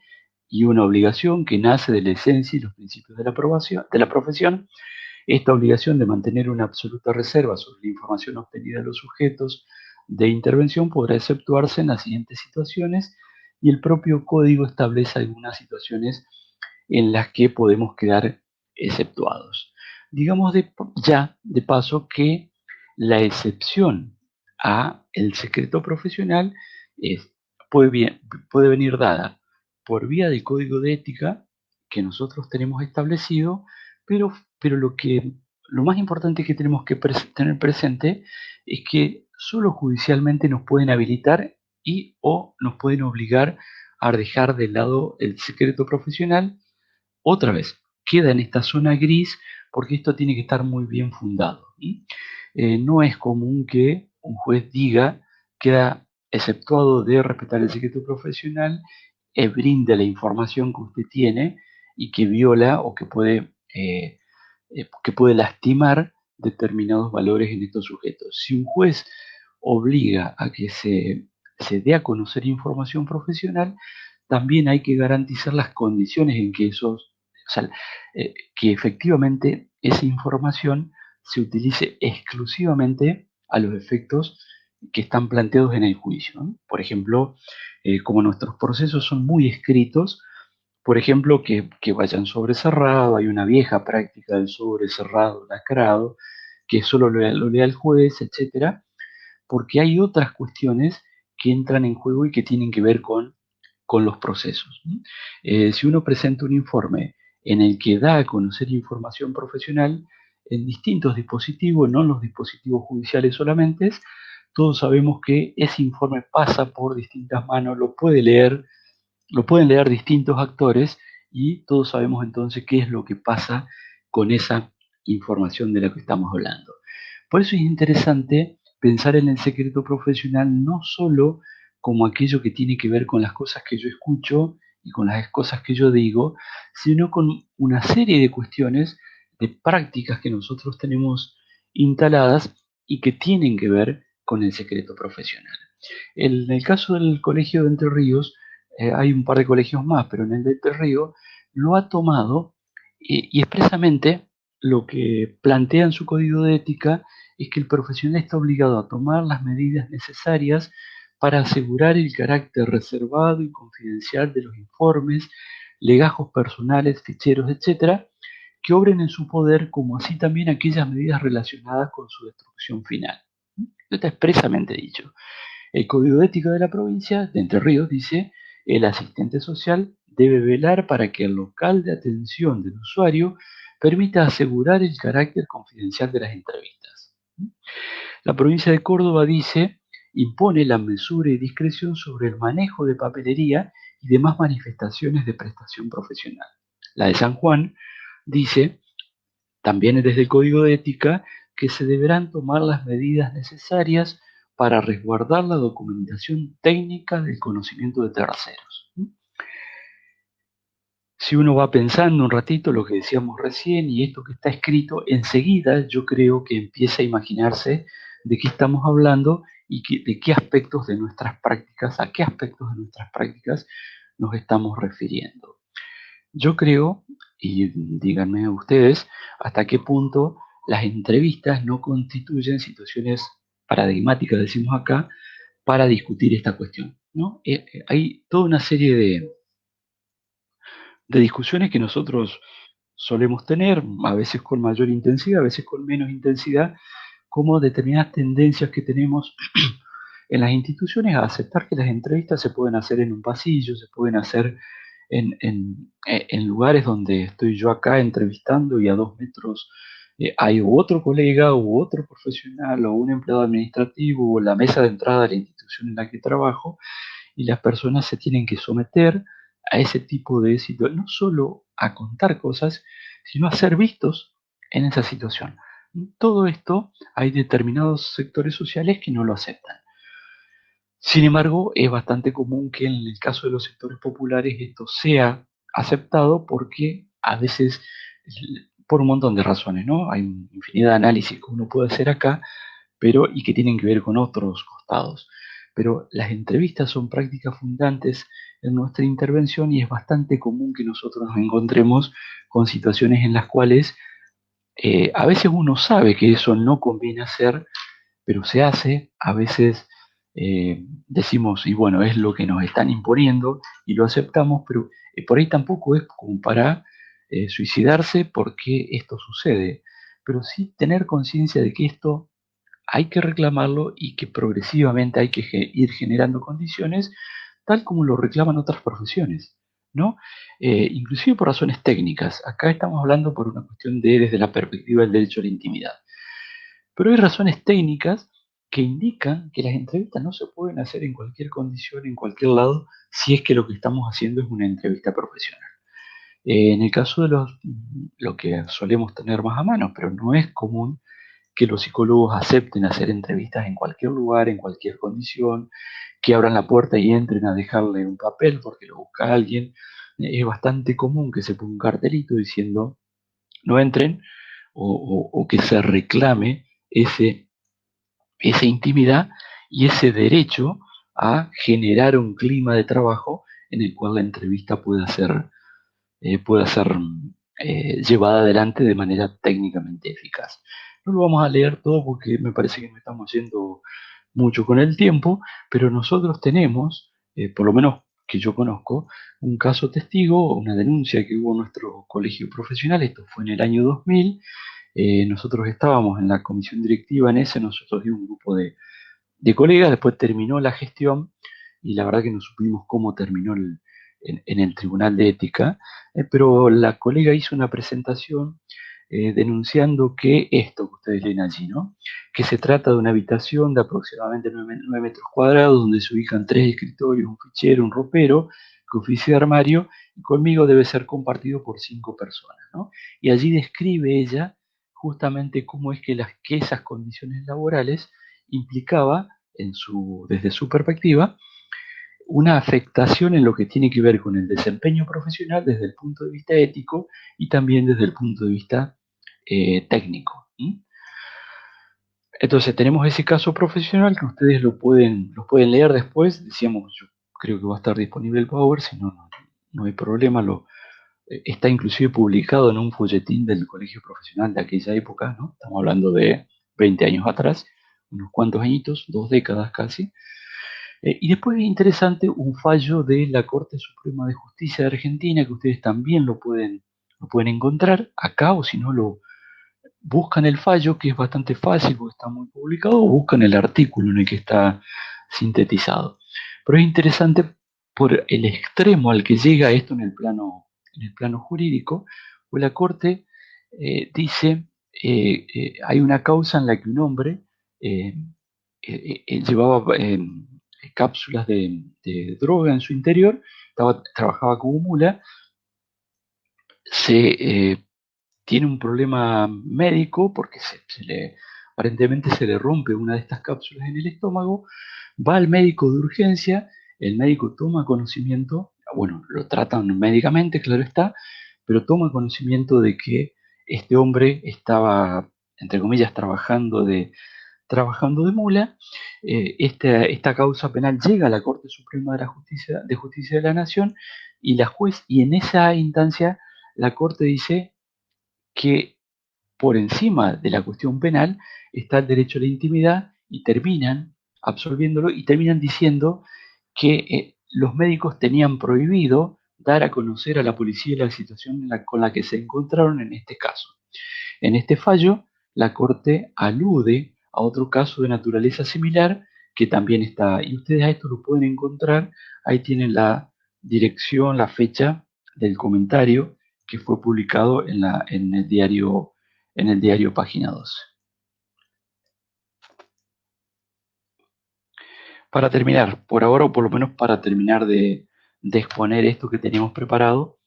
y una obligación que nace de la esencia y los principios de la profesión. Esta obligación de mantener una absoluta reserva sobre la información obtenida de los sujetos de intervención podrá exceptuarse en las siguientes situaciones, y el propio código establece algunas situaciones en las que podemos quedar exceptuados. Digamos ya de paso que la excepción a el secreto profesional puede venir dada por vía del código de ética que nosotros tenemos establecido, pero lo más importante que tenemos que tener presente es que solo judicialmente nos pueden habilitar y o nos pueden obligar a dejar de lado el secreto profesional. Otra vez, queda en esta zona gris porque esto tiene que estar muy bien fundado. No es común que un juez diga queda exceptuado de respetar el secreto profesional, brinde la información que usted tiene y que viola o que puede lastimar determinados valores en estos sujetos. Si un juez obliga a que se dé a conocer información profesional, también hay que garantizar las condiciones en que que efectivamente esa información se utilice exclusivamente a los efectos que están planteados en el juicio, ¿no? Por ejemplo, como nuestros procesos son muy escritos, por ejemplo, que vayan sobre cerrado, hay una vieja práctica del sobre cerrado, lacrado, que solo lo lea el juez, etcétera, porque hay otras cuestiones que entran en juego y que tienen que ver con los procesos. Si uno presenta un informe en el que da a conocer información profesional en distintos dispositivos, no en los dispositivos judiciales solamente, todos sabemos que ese informe pasa por distintas manos, lo pueden leer distintos actores y todos sabemos entonces qué es lo que pasa con esa información de la que estamos hablando. Por eso es interesante pensar en el secreto profesional no solo como aquello que tiene que ver con las cosas que yo escucho y con las cosas que yo digo, sino con una serie de cuestiones, de prácticas que nosotros tenemos instaladas y que tienen que ver con el secreto profesional. En el caso del Colegio de Entre Ríos, hay un par de colegios más, pero en el de Entre Ríos lo ha tomado y expresamente lo que plantea en su código de ética es que el profesional está obligado a tomar las medidas necesarias para asegurar el carácter reservado y confidencial de los informes, legajos personales, ficheros, etcétera, que obren en su poder, como así también aquellas medidas relacionadas con su destrucción final. Esto está expresamente dicho. El Código de Ética de la provincia de Entre Ríos dice: el asistente social debe velar para que el local de atención del usuario permita asegurar el carácter confidencial de las entrevistas. La provincia de Córdoba dice: impone la mesura y discreción sobre el manejo de papelería y demás manifestaciones de prestación profesional. La de San Juan dice, también desde el Código de Ética, que se deberán tomar las medidas necesarias para resguardar la documentación técnica del conocimiento de terceros. Si uno va pensando un ratito lo que decíamos recién y esto que está escrito, enseguida yo creo que empieza a imaginarse de qué estamos hablando y de qué aspectos de nuestras prácticas, a qué aspectos de nuestras prácticas nos estamos refiriendo. Yo creo, y díganme ustedes, hasta qué punto las entrevistas no constituyen situaciones paradigmáticas, decimos acá, para discutir esta cuestión, ¿no? Hay toda una serie de discusiones que nosotros solemos tener, a veces con mayor intensidad, a veces con menos intensidad, como determinadas tendencias que tenemos en las instituciones a aceptar que las entrevistas se pueden hacer en un pasillo, se pueden hacer en lugares donde estoy yo acá entrevistando y a 2 metros hay otro colega u otro profesional o un empleado administrativo o la mesa de entrada de la institución en la que trabajo, y las personas se tienen que someter a ese tipo de situación, no solo a contar cosas, sino a ser vistos en esa situación. Todo esto hay determinados sectores sociales que no lo aceptan. Sin embargo, es bastante común que en el caso de los sectores populares esto sea aceptado porque a veces, por un montón de razones, ¿no? Hay infinidad de análisis que uno puede hacer acá, y que tienen que ver con otros costados. Pero las entrevistas son prácticas fundantes en nuestra intervención y es bastante común que nosotros nos encontremos con situaciones en las cuales a veces uno sabe que eso no conviene hacer, pero se hace. A veces decimos, y bueno, es lo que nos están imponiendo y lo aceptamos, pero por ahí tampoco es como para suicidarse porque esto sucede, pero sí tener conciencia de que esto hay que reclamarlo y que progresivamente hay que ir generando condiciones tal como lo reclaman otras profesiones, ¿no? Inclusive por razones técnicas. Acá estamos hablando por una cuestión desde la perspectiva del derecho a la intimidad. Pero hay razones técnicas que indican que las entrevistas no se pueden hacer en cualquier condición, en cualquier lado, si es que lo que estamos haciendo es una entrevista profesional. En el caso de lo que solemos tener más a mano, pero no es común que los psicólogos acepten hacer entrevistas en cualquier lugar, en cualquier condición, que abran la puerta y entren a dejarle un papel porque lo busca alguien. Es bastante común que se ponga un cartelito diciendo no entren, o que se reclame esa intimidad y ese derecho a generar un clima de trabajo en el cual la entrevista pueda ser llevada adelante de manera técnicamente eficaz. No lo vamos a leer todo porque me parece que no estamos yendo mucho con el tiempo, pero nosotros tenemos, por lo menos que yo conozco, un caso testigo, una denuncia que hubo en nuestro colegio profesional. Esto fue en el año 2000. Nosotros estábamos en la comisión directiva en ese, nosotros dimos un grupo de colegas, después terminó la gestión y la verdad que no supimos cómo terminó en el Tribunal de Ética, pero la colega hizo una presentación denunciando que esto que ustedes leen allí, ¿no? Que se trata de una habitación de aproximadamente 9 metros cuadrados donde se ubican 3 escritorios, un fichero, un ropero, que oficia de armario, y conmigo debe ser compartido por 5 personas, ¿no? Y allí describe ella justamente cómo es que esas condiciones laborales implicaba, desde su perspectiva, una afectación en lo que tiene que ver con el desempeño profesional desde el punto de vista ético y también desde el punto de vista técnico. Entonces tenemos ese caso profesional que ustedes lo pueden leer después. Decíamos, yo creo que va a estar disponible el Power, si no, no hay problema. Está inclusive publicado en un folletín del colegio profesional de aquella época, ¿no? Estamos hablando de 20 años atrás, unos cuantos añitos, 2 décadas casi. Y después es interesante un fallo de la Corte Suprema de Justicia de Argentina, que ustedes también lo pueden encontrar acá, o si no lo buscan el fallo, que es bastante fácil porque está muy publicado, o buscan el artículo en el que está sintetizado. Pero es interesante por el extremo al que llega esto en el plano jurídico, pues la Corte dice, hay una causa en la que un hombre llevaba cápsulas de droga en su interior, trabajaba como mula, tiene un problema médico porque aparentemente se le rompe una de estas cápsulas en el estómago, va al médico de urgencia, el médico toma conocimiento, bueno, lo tratan médicamente, claro está, pero toma conocimiento de que este hombre estaba, entre comillas, trabajando de mula. Esta causa penal llega a la Corte Suprema de Justicia de la Nación, y y en esa instancia la Corte dice que por encima de la cuestión penal está el derecho a la intimidad, y terminan absolviéndolo y terminan diciendo que los médicos tenían prohibido dar a conocer a la policía la situación con la que se encontraron en este caso. En este fallo, la Corte alude a otro caso de naturaleza similar que también está, y ustedes a esto lo pueden encontrar, ahí tienen la dirección, la fecha del comentario que fue publicado en el diario Página 12. Para terminar, por ahora, o por lo menos para terminar de exponer esto que teníamos preparado,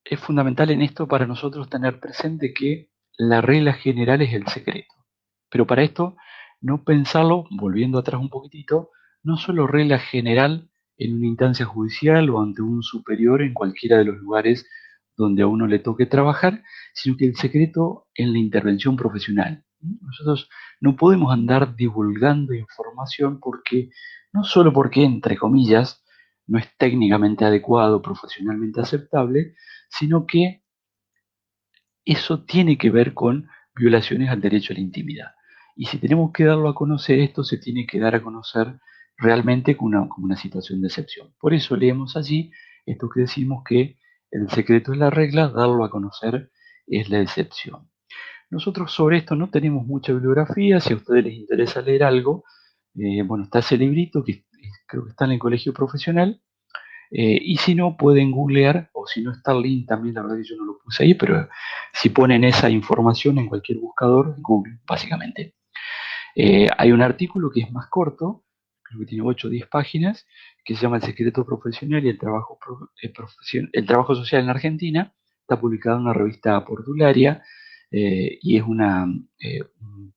es fundamental en esto para nosotros tener presente que la regla general es el secreto. Pero para esto, no pensarlo, volviendo atrás un poquitito, no solo regla general en una instancia judicial o ante un superior en cualquiera de los lugares donde a uno le toque trabajar, sino que el secreto en la intervención profesional. Nosotros no podemos andar divulgando información no solo porque, entre comillas, no es técnicamente adecuado, profesionalmente aceptable, sino que eso tiene que ver con violaciones al derecho a la intimidad. Y si tenemos que darlo a conocer, esto se tiene que dar a conocer realmente como una situación de excepción. Por eso leemos allí esto que decimos que el secreto es la regla, darlo a conocer es la excepción. Nosotros sobre esto no tenemos mucha bibliografía, si a ustedes les interesa leer algo, bueno, está ese librito que creo que está en el colegio profesional, y si no, pueden googlear, o si no está el link también, la verdad que yo no lo puse ahí, pero si ponen esa información en cualquier buscador, Google, básicamente. Hay un artículo que es más corto, creo que tiene 8 o 10 páginas, que se llama El secreto profesional y el trabajo social en Argentina. Está publicado en una revista portuaria y es un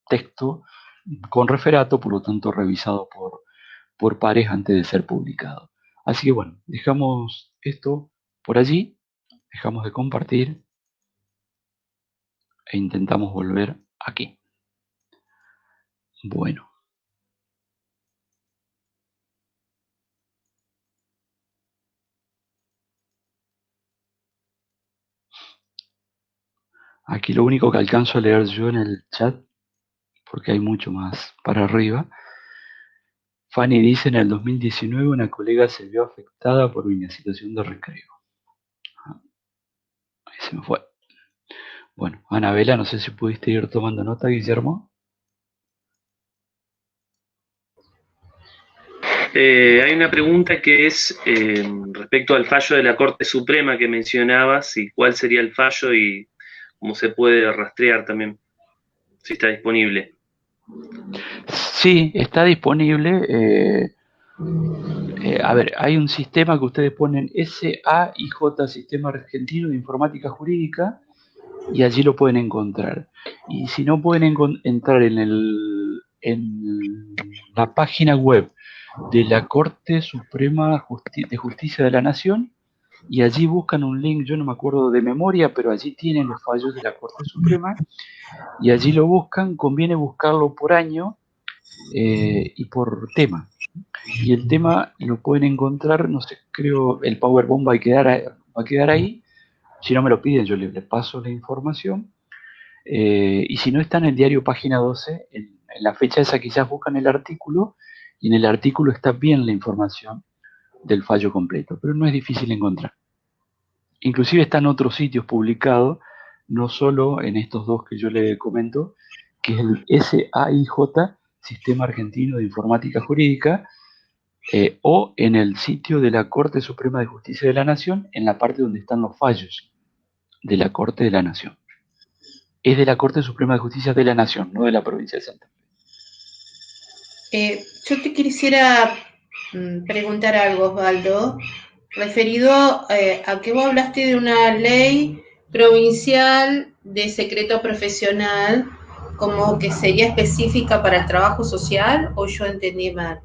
texto con referato, por lo tanto revisado por pares antes de ser publicado. Así que bueno, dejamos esto por allí, dejamos de compartir e intentamos volver aquí. Bueno. Aquí lo único que alcanzo a leer yo en el chat, porque hay mucho más para arriba. Fanny dice, en el 2019 una colega se vio afectada por una situación de recreo. Ahí se me fue. Bueno, Anabela, no sé si pudiste ir tomando nota, Guillermo. Hay una pregunta que es respecto al fallo de la Corte Suprema que mencionabas, y cuál sería el fallo y cómo se puede rastrear también, si está disponible. Sí, está disponible. A ver, hay un sistema que ustedes ponen SAIJ, Sistema Argentino de Informática Jurídica, y allí lo pueden encontrar. Y si no, pueden entrar en la página web de la Corte Suprema de Justicia de la Nación, y allí buscan un link, yo no me acuerdo de memoria, pero allí tienen los fallos de la Corte Suprema, y allí lo buscan, conviene buscarlo por año y por tema. Y el tema lo pueden encontrar, no sé, creo el PowerPoint va a quedar ahí. Si no me lo piden, yo les paso la información. Y si no, está en el diario Página 12, en la fecha esa quizás buscan el artículo, y en el artículo está bien la información del fallo completo, pero no es difícil encontrar. Inclusive están otros sitios publicados, no solo en estos dos que yo le comento, que es el SAIJ, Sistema Argentino de Informática Jurídica, o en el sitio de la Corte Suprema de Justicia de la Nación, en la parte donde están los fallos de la Corte de la Nación. Es de la Corte Suprema de Justicia de la Nación, no de la provincia de Santa Fe. Yo te quisiera preguntar algo, Osvaldo, referido a que vos hablaste de una ley provincial de secreto profesional, como que sería específica para el trabajo social, o yo entendí mal.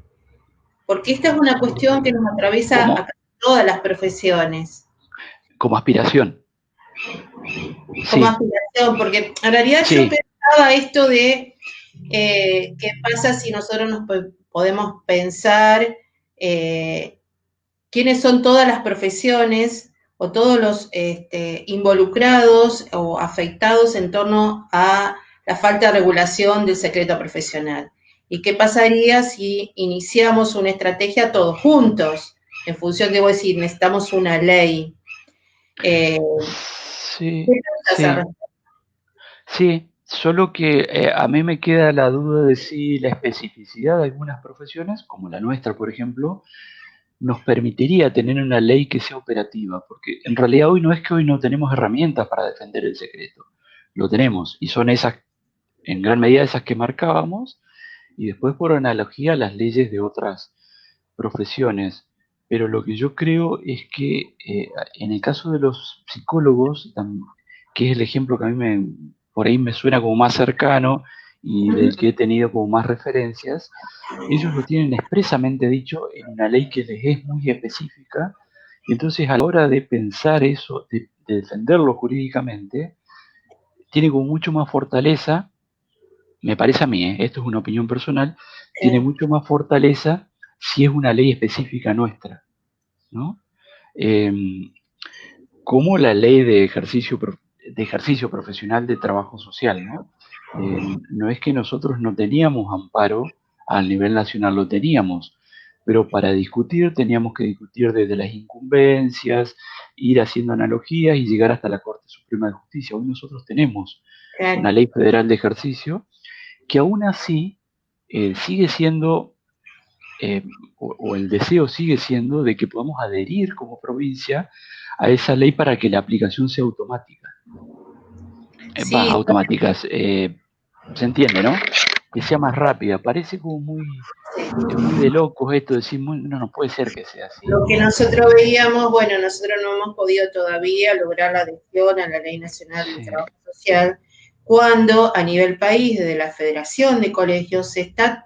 Porque esta es una cuestión que nos atraviesa a todas las profesiones. Como aspiración. Como aspiración, porque en realidad yo pensaba esto de qué pasa si nosotros nos podemos pensar quiénes son todas las profesiones o todos los involucrados o afectados en torno a la falta de regulación del secreto profesional. ¿Y qué pasaría si iniciamos una estrategia todos juntos? en función de vos decir, necesitamos una ley. Sí, sí, solo que a mí me queda la duda de si la especificidad de algunas profesiones, como la nuestra, por ejemplo, nos permitiría tener una ley que sea operativa, porque en realidad hoy no es que hoy no tenemos herramientas para defender el secreto, lo tenemos, y son esas, en gran medida esas que marcábamos, y después por analogía las leyes de otras profesiones. Pero lo que yo creo es que en el caso de los psicólogos, que es el ejemplo que a mí por ahí me suena como más cercano y del que he tenido como más referencias, ellos lo tienen expresamente dicho en una ley que les es muy específica, y entonces a la hora de pensar eso, de defenderlo jurídicamente, tiene como mucho más fortaleza, me parece a mí, esto es una opinión personal, tiene mucho más fortaleza si es una ley específica nuestra, ¿no? Como la ley de ejercicio profesional de trabajo social, ¿no? No es que nosotros no teníamos amparo, a nivel nacional lo teníamos, pero para discutir teníamos que discutir desde las incumbencias, ir haciendo analogías y llegar hasta la Corte Suprema de Justicia. Hoy nosotros tenemos una ley federal de ejercicio que aún así sigue siendo, o el deseo sigue siendo de que podamos adherir como provincia a esa ley para que la aplicación sea automática. Sí. Automáticas, se entiende, ¿no? Que sea más rápida. Parece como muy de locos esto, decir, no puede ser que sea así. Lo que nosotros veíamos, bueno, nosotros no hemos podido todavía lograr la adhesión a la Ley Nacional de Trabajo Social, cuando a nivel país, desde la Federación de Colegios, se está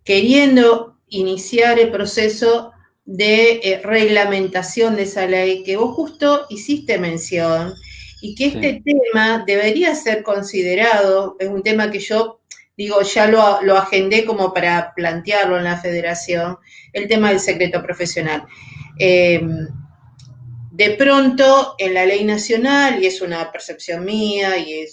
queriendo iniciar el proceso de reglamentación de esa ley, que vos justo hiciste mención, y que este tema debería ser considerado, es un tema que yo digo, ya lo agendé como para plantearlo en la federación, el tema del secreto profesional. De pronto, en la ley nacional, y es una percepción mía, y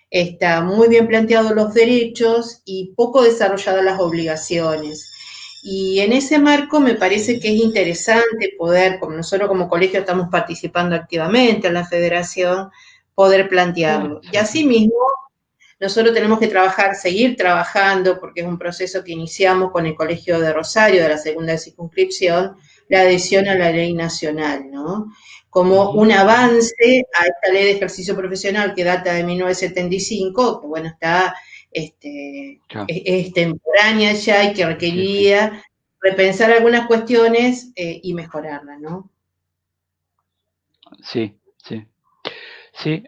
está muy bien planteados los derechos y poco desarrolladas las obligaciones. Y en ese marco me parece que es interesante poder, como nosotros como colegio estamos participando activamente en la federación, poder plantearlo. Y asimismo, nosotros tenemos que seguir trabajando, porque es un proceso que iniciamos con el Colegio de Rosario, de la segunda circunscripción, la adhesión a la ley nacional, ¿no? Como un avance a esta ley de ejercicio profesional que data de 1975, que bueno, está es temporánea ya y que requeriría repensar algunas cuestiones y mejorarla, ¿no? Sí. Sí,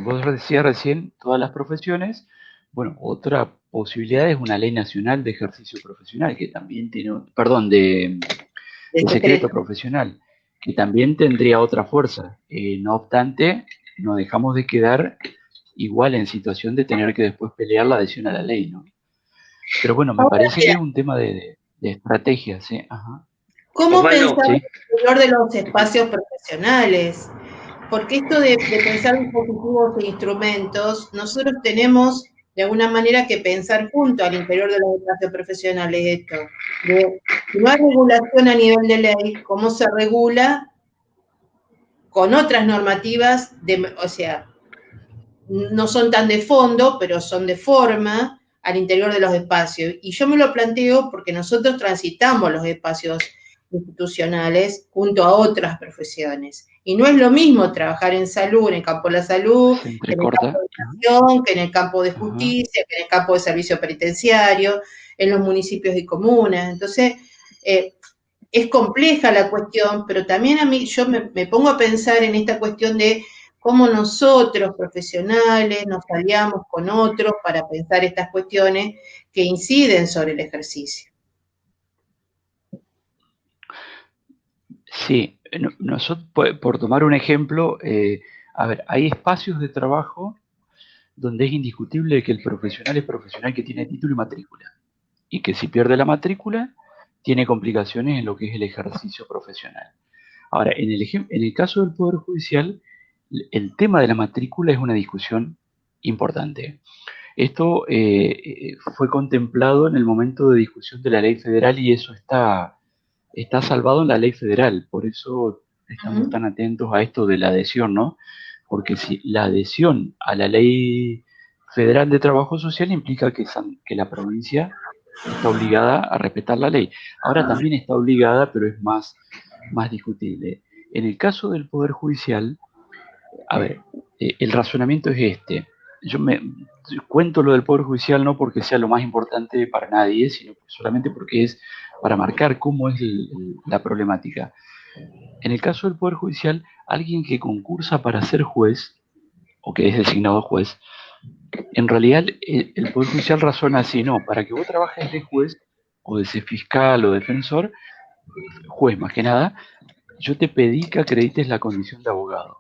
vos decías recién todas las profesiones. Bueno, otra posibilidad es una ley nacional de ejercicio profesional, que también tiene, perdón, de secreto profesional, que también tendría otra fuerza. No obstante, no dejamos de quedar igual en situación de tener que después pelear la adhesión a la ley, ¿no? Pero bueno, me parece que es un tema de estrategia, ¿sí? Ajá. ¿Cómo pensar el interior de los espacios profesionales? Porque esto de pensar dispositivos e instrumentos, nosotros tenemos de alguna manera que pensar junto al interior de los espacios profesionales esto. Si no hay regulación a nivel de ley, ¿cómo se regula con otras normativas? O sea, no son tan de fondo, pero son de forma al interior de los espacios. Y yo me lo planteo porque nosotros transitamos los espacios institucionales junto a otras profesiones. Y no es lo mismo trabajar en salud, en el campo de la salud, que en el campo de educación, que en el campo de justicia, que en el campo de servicio penitenciario, en los municipios y comunas. Entonces, es compleja la cuestión, pero también a mí yo me pongo a pensar en esta cuestión de cómo nosotros, profesionales, nos aliamos con otros para pensar estas cuestiones que inciden sobre el ejercicio. Sí, nosotros, por tomar un ejemplo, a ver, hay espacios de trabajo donde es indiscutible que el profesional es profesional que tiene título y matrícula, y que si pierde la matrícula, tiene complicaciones en lo que es el ejercicio profesional. Ahora, en el caso del Poder Judicial, el tema de la matrícula es una discusión importante. Esto fue contemplado en el momento de discusión de la ley federal y eso está está salvado en la ley federal, por eso estamos tan atentos a esto de la adhesión, ¿no? Porque si la adhesión a la ley federal de trabajo social implica que la provincia está obligada a respetar la ley. Ahora también está obligada, pero es más discutible. En el caso del Poder Judicial, a ver, el razonamiento es este. Yo cuento lo del Poder Judicial no porque sea lo más importante para nadie, sino solamente porque es para marcar cómo es la problemática. En el caso del Poder Judicial, alguien que concursa para ser juez, o que es designado juez, en realidad el Poder Judicial razona así, no, para que vos trabajes de juez, o de fiscal o defensor, juez más que nada, yo te pedí que acredites la condición de abogado.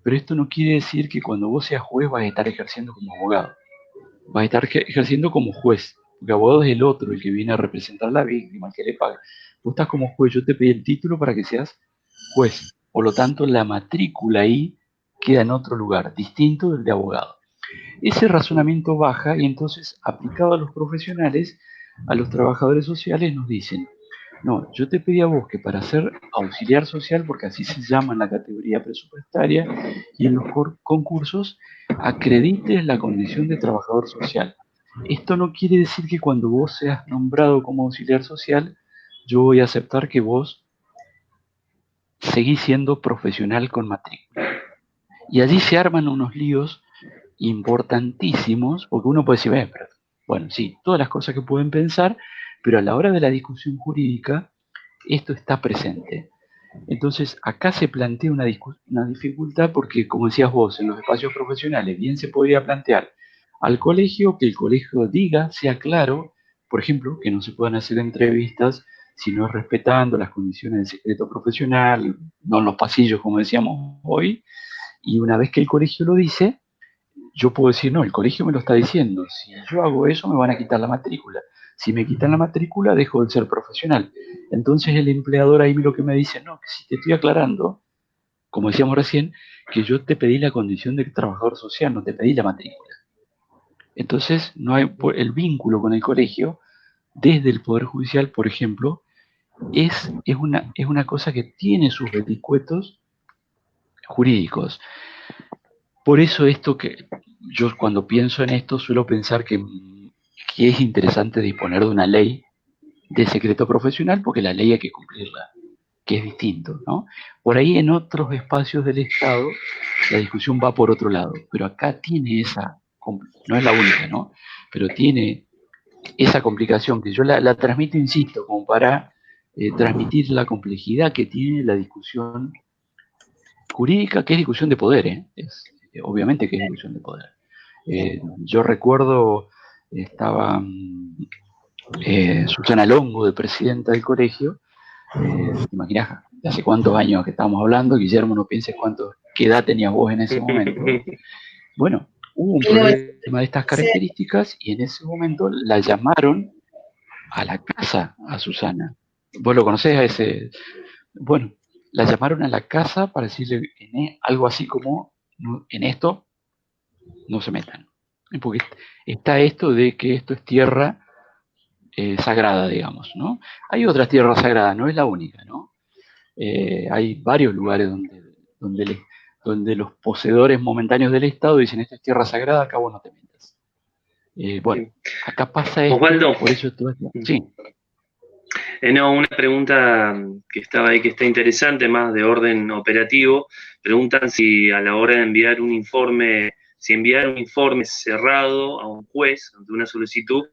Pero esto no quiere decir que cuando vos seas juez vas a estar ejerciendo como abogado. Vas a estar ejerciendo como juez, porque abogado es el otro, el que viene a representar a la víctima, el que le paga. Vos estás como juez, yo te pedí el título para que seas juez. Por lo tanto, la matrícula ahí queda en otro lugar, distinto del de abogado. Ese razonamiento baja y entonces, aplicado a los profesionales, a los trabajadores sociales nos dicen, no, yo te pedí a vos que para ser auxiliar social, porque así se llama en la categoría presupuestaria y en los concursos, acredites la condición de trabajador social. Esto no quiere decir que cuando vos seas nombrado como auxiliar social, yo voy a aceptar que vos seguís siendo profesional con matrícula. Y allí se arman unos líos importantísimos, porque uno puede decir, bueno, sí, todas las cosas que pueden pensar, pero a la hora de la discusión jurídica, esto está presente. Entonces, acá se plantea una dificultad porque, como decías vos, en los espacios profesionales bien se podría plantear al colegio que el colegio diga, sea claro, por ejemplo, que no se puedan hacer entrevistas si no es respetando las condiciones del secreto profesional, no en los pasillos, como decíamos hoy, y una vez que el colegio lo dice, yo puedo decir, no, el colegio me lo está diciendo, si yo hago eso me van a quitar la matrícula. Si me quitan la matrícula, dejo de ser profesional. Entonces el empleador ahí lo que me dice, no, que si te estoy aclarando, como decíamos recién, que yo te pedí la condición de trabajador social, no te pedí la matrícula. Entonces no hay el vínculo con el colegio desde el Poder Judicial, por ejemplo, es una cosa que tiene sus vericuetos jurídicos. Por eso esto que yo cuando pienso en esto suelo pensar que es interesante disponer de una ley de secreto profesional, porque la ley hay que cumplirla, que es distinto, ¿no? Por ahí en otros espacios del Estado la discusión va por otro lado, pero acá tiene no es la única, ¿no? Pero tiene esa complicación que yo la transmito, insisto, como para transmitir la complejidad que tiene la discusión jurídica, que es discusión de poder, obviamente que es discusión de poder. Yo recuerdo, estaba Susana Longo, de presidenta del colegio, te imaginás de hace cuántos años que estábamos hablando, Guillermo, no pienses qué edad tenías vos en ese momento. Bueno, hubo un problema de estas características y en ese momento la llamaron a la casa a Susana. ¿Vos lo conocés a ese? Bueno, la llamaron a la casa para decirle algo así como, en esto no se metan. Porque está esto de que esto es tierra sagrada, digamos, ¿no? Hay otras tierras sagradas, no es la única, ¿no? Hay varios lugares donde los poseedores momentáneos del Estado dicen, esto es tierra sagrada, acá vos no te metas. Bueno, acá pasa esto, Osvaldo, por eso esto es... Sí. No, una pregunta que estaba ahí que está interesante, más de orden operativo. Preguntan si a la hora de enviar un informe, si enviar un informe cerrado a un juez ante una solicitud,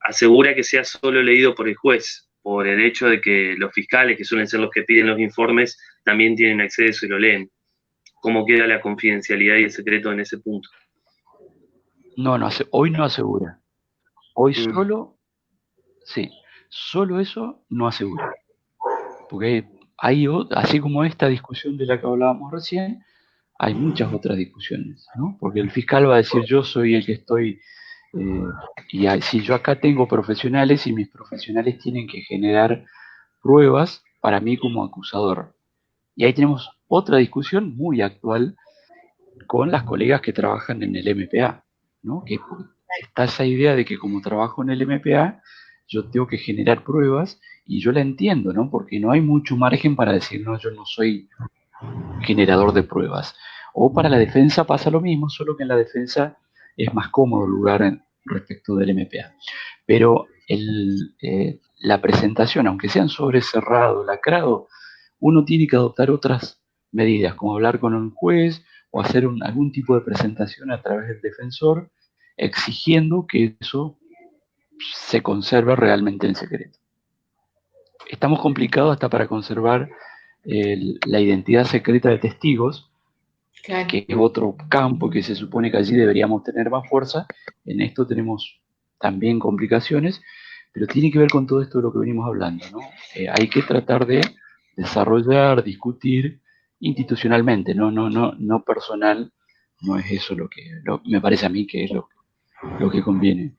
asegura que sea solo leído por el juez, por el hecho de que los fiscales, que suelen ser los que piden los informes, también tienen acceso y lo leen. ¿Cómo queda la confidencialidad y el secreto en ese punto? No, hoy no asegura. Hoy solo eso no asegura. Porque hay, así como esta discusión de la que hablábamos recién, hay muchas otras discusiones, ¿no? Porque el fiscal va a decir, yo soy el que estoy, y si yo acá tengo profesionales y mis profesionales tienen que generar pruebas para mí como acusador. Y ahí tenemos otra discusión muy actual con las colegas que trabajan en el MPA, ¿no? Que está esa idea de que como trabajo en el MPA, yo tengo que generar pruebas y yo la entiendo, ¿no? Porque no hay mucho margen para decir, no, yo no soy generador de pruebas. O para la defensa pasa lo mismo, solo que en la defensa es más cómodo el lugar respecto del MPA. Pero la presentación, aunque sean sobre cerrado, lacrado, uno tiene que adoptar otras medidas, como hablar con un juez o hacer algún tipo de presentación a través del defensor, exigiendo que eso se conserve realmente en secreto. Estamos complicados hasta para conservar la identidad secreta de testigos, claro, que es otro campo que se supone que allí deberíamos tener más fuerza. En esto tenemos también complicaciones, pero tiene que ver con todo esto de lo que venimos hablando, ¿no? Hay que tratar de desarrollar, discutir institucionalmente, no personal. No es eso lo que me parece a mí que es lo que conviene.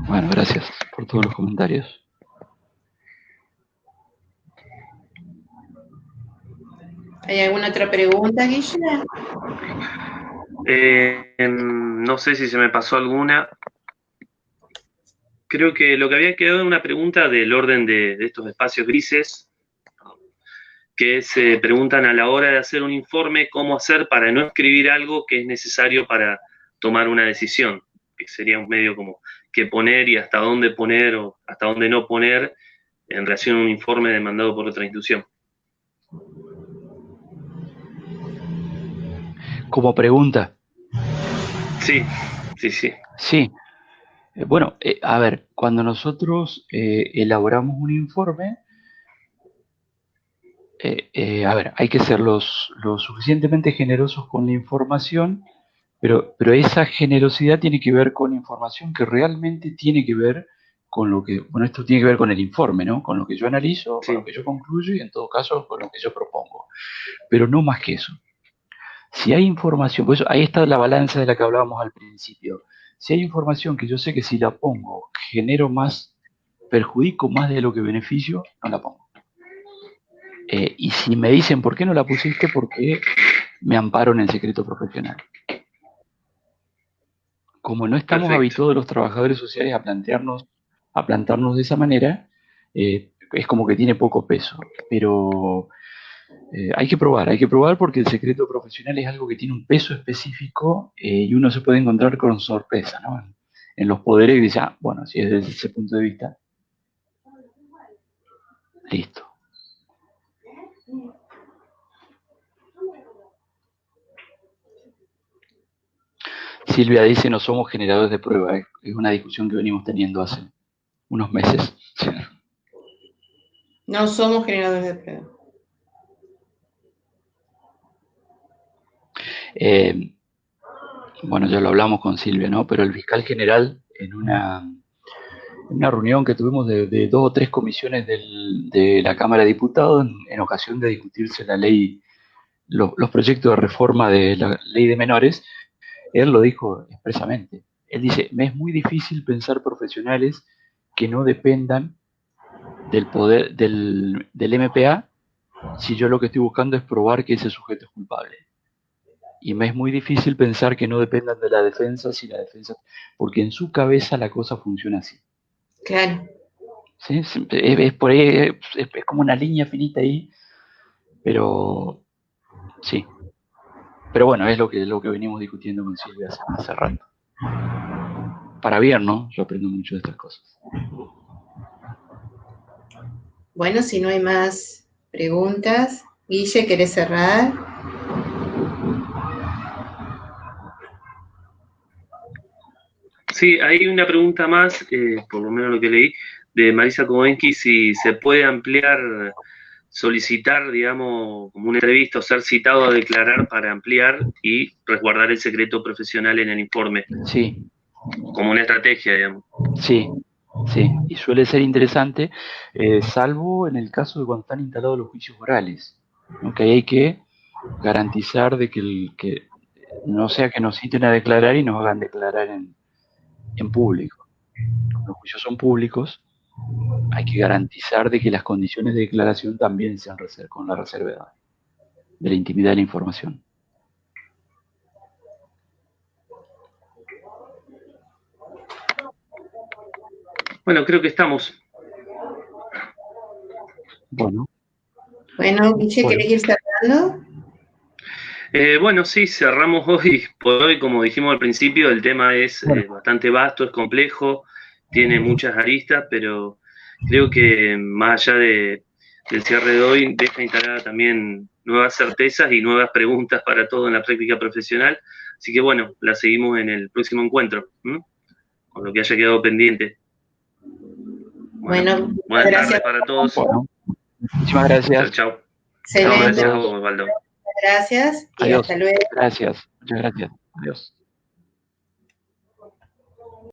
Bueno, gracias por todos los comentarios. ¿Hay alguna otra pregunta, Guille? No sé si se me pasó alguna. Creo que lo que había quedado en una pregunta del orden de estos espacios grises, que se preguntan a la hora de hacer un informe cómo hacer para no escribir algo que es necesario para tomar una decisión, que sería un medio como qué poner y hasta dónde poner o hasta dónde no poner en relación a un informe demandado por otra institución. Como pregunta. Sí. Sí. Bueno, a ver, cuando nosotros elaboramos un informe, a ver, hay que ser lo suficientemente generosos con la información, pero esa generosidad tiene que ver con información que realmente tiene que ver con lo que, bueno, esto tiene que ver con el informe, ¿no? Con lo que yo analizo, sí, con lo que yo concluyo y en todo caso con lo que yo propongo, pero no más que eso. Si hay información, pues ahí está la balanza de la que hablábamos al principio. Si hay información que yo sé que si la pongo perjudico más de lo que beneficio, no la pongo. Y si me dicen por qué no la pusiste, porque me amparo en el secreto profesional. Como no estamos habituados los trabajadores sociales a plantarnos de esa manera, es como que tiene poco peso. Pero hay que probar porque el secreto profesional es algo que tiene un peso específico y uno se puede encontrar con sorpresa, ¿no? En los poderes y dice, bueno, si es desde ese punto de vista, listo. Silvia dice, no somos generadores de prueba. Es una discusión que venimos teniendo hace unos meses. No somos generadores de prueba. Bueno, ya lo hablamos con Silvia, ¿no? Pero el fiscal general, en una reunión que tuvimos de 2 o 3 comisiones de la Cámara de Diputados, en ocasión de discutirse la ley, los proyectos de reforma de la ley de menores, él lo dijo expresamente. Él dice, me es muy difícil pensar profesionales que no dependan del poder del MPA si yo lo que estoy buscando es probar que ese sujeto es culpable. Y me es muy difícil pensar que no dependan de la defensa porque en su cabeza la cosa funciona así. Claro. ¿Sí? Es por ahí, es como una línea finita ahí, pero sí. Pero bueno, es lo que venimos discutiendo con Silvia hace rato. Para bien, ¿no? Yo aprendo mucho de estas cosas. Bueno, si no hay más preguntas, Guille, ¿querés cerrar? Sí, hay una pregunta más, por lo menos lo que leí, de Marisa Kovenki, si se puede ampliar, solicitar, digamos, como una entrevista o ser citado a declarar para ampliar y resguardar el secreto profesional en el informe. Sí. Como una estrategia, digamos. Sí, y suele ser interesante, salvo en el caso de cuando están instalados los juicios orales, ¿no? Que ahí hay que garantizar de que no sea que nos citen a declarar y nos hagan declarar en público. Como los juicios son públicos, hay que garantizar de que las condiciones de declaración también sean con la reserva de la intimidad de la información. Bueno, creo que estamos. Bueno, Guille, ¿querés ir cerrando? Bueno, sí, cerramos hoy por hoy. Como dijimos al principio, el tema es bastante vasto, es complejo, tiene muchas aristas, pero creo que más allá del cierre de hoy, deja instalada también nuevas certezas y nuevas preguntas para todo en la práctica profesional. Así que bueno, la seguimos en el próximo encuentro, con lo que haya quedado pendiente. Bueno, buenas tardes para todos. Bueno, muchísimas gracias. Chao. Excelente. Gracias a vos, Osvaldo. Gracias y Adiós. hasta luego. Gracias, muchas gracias. Adiós.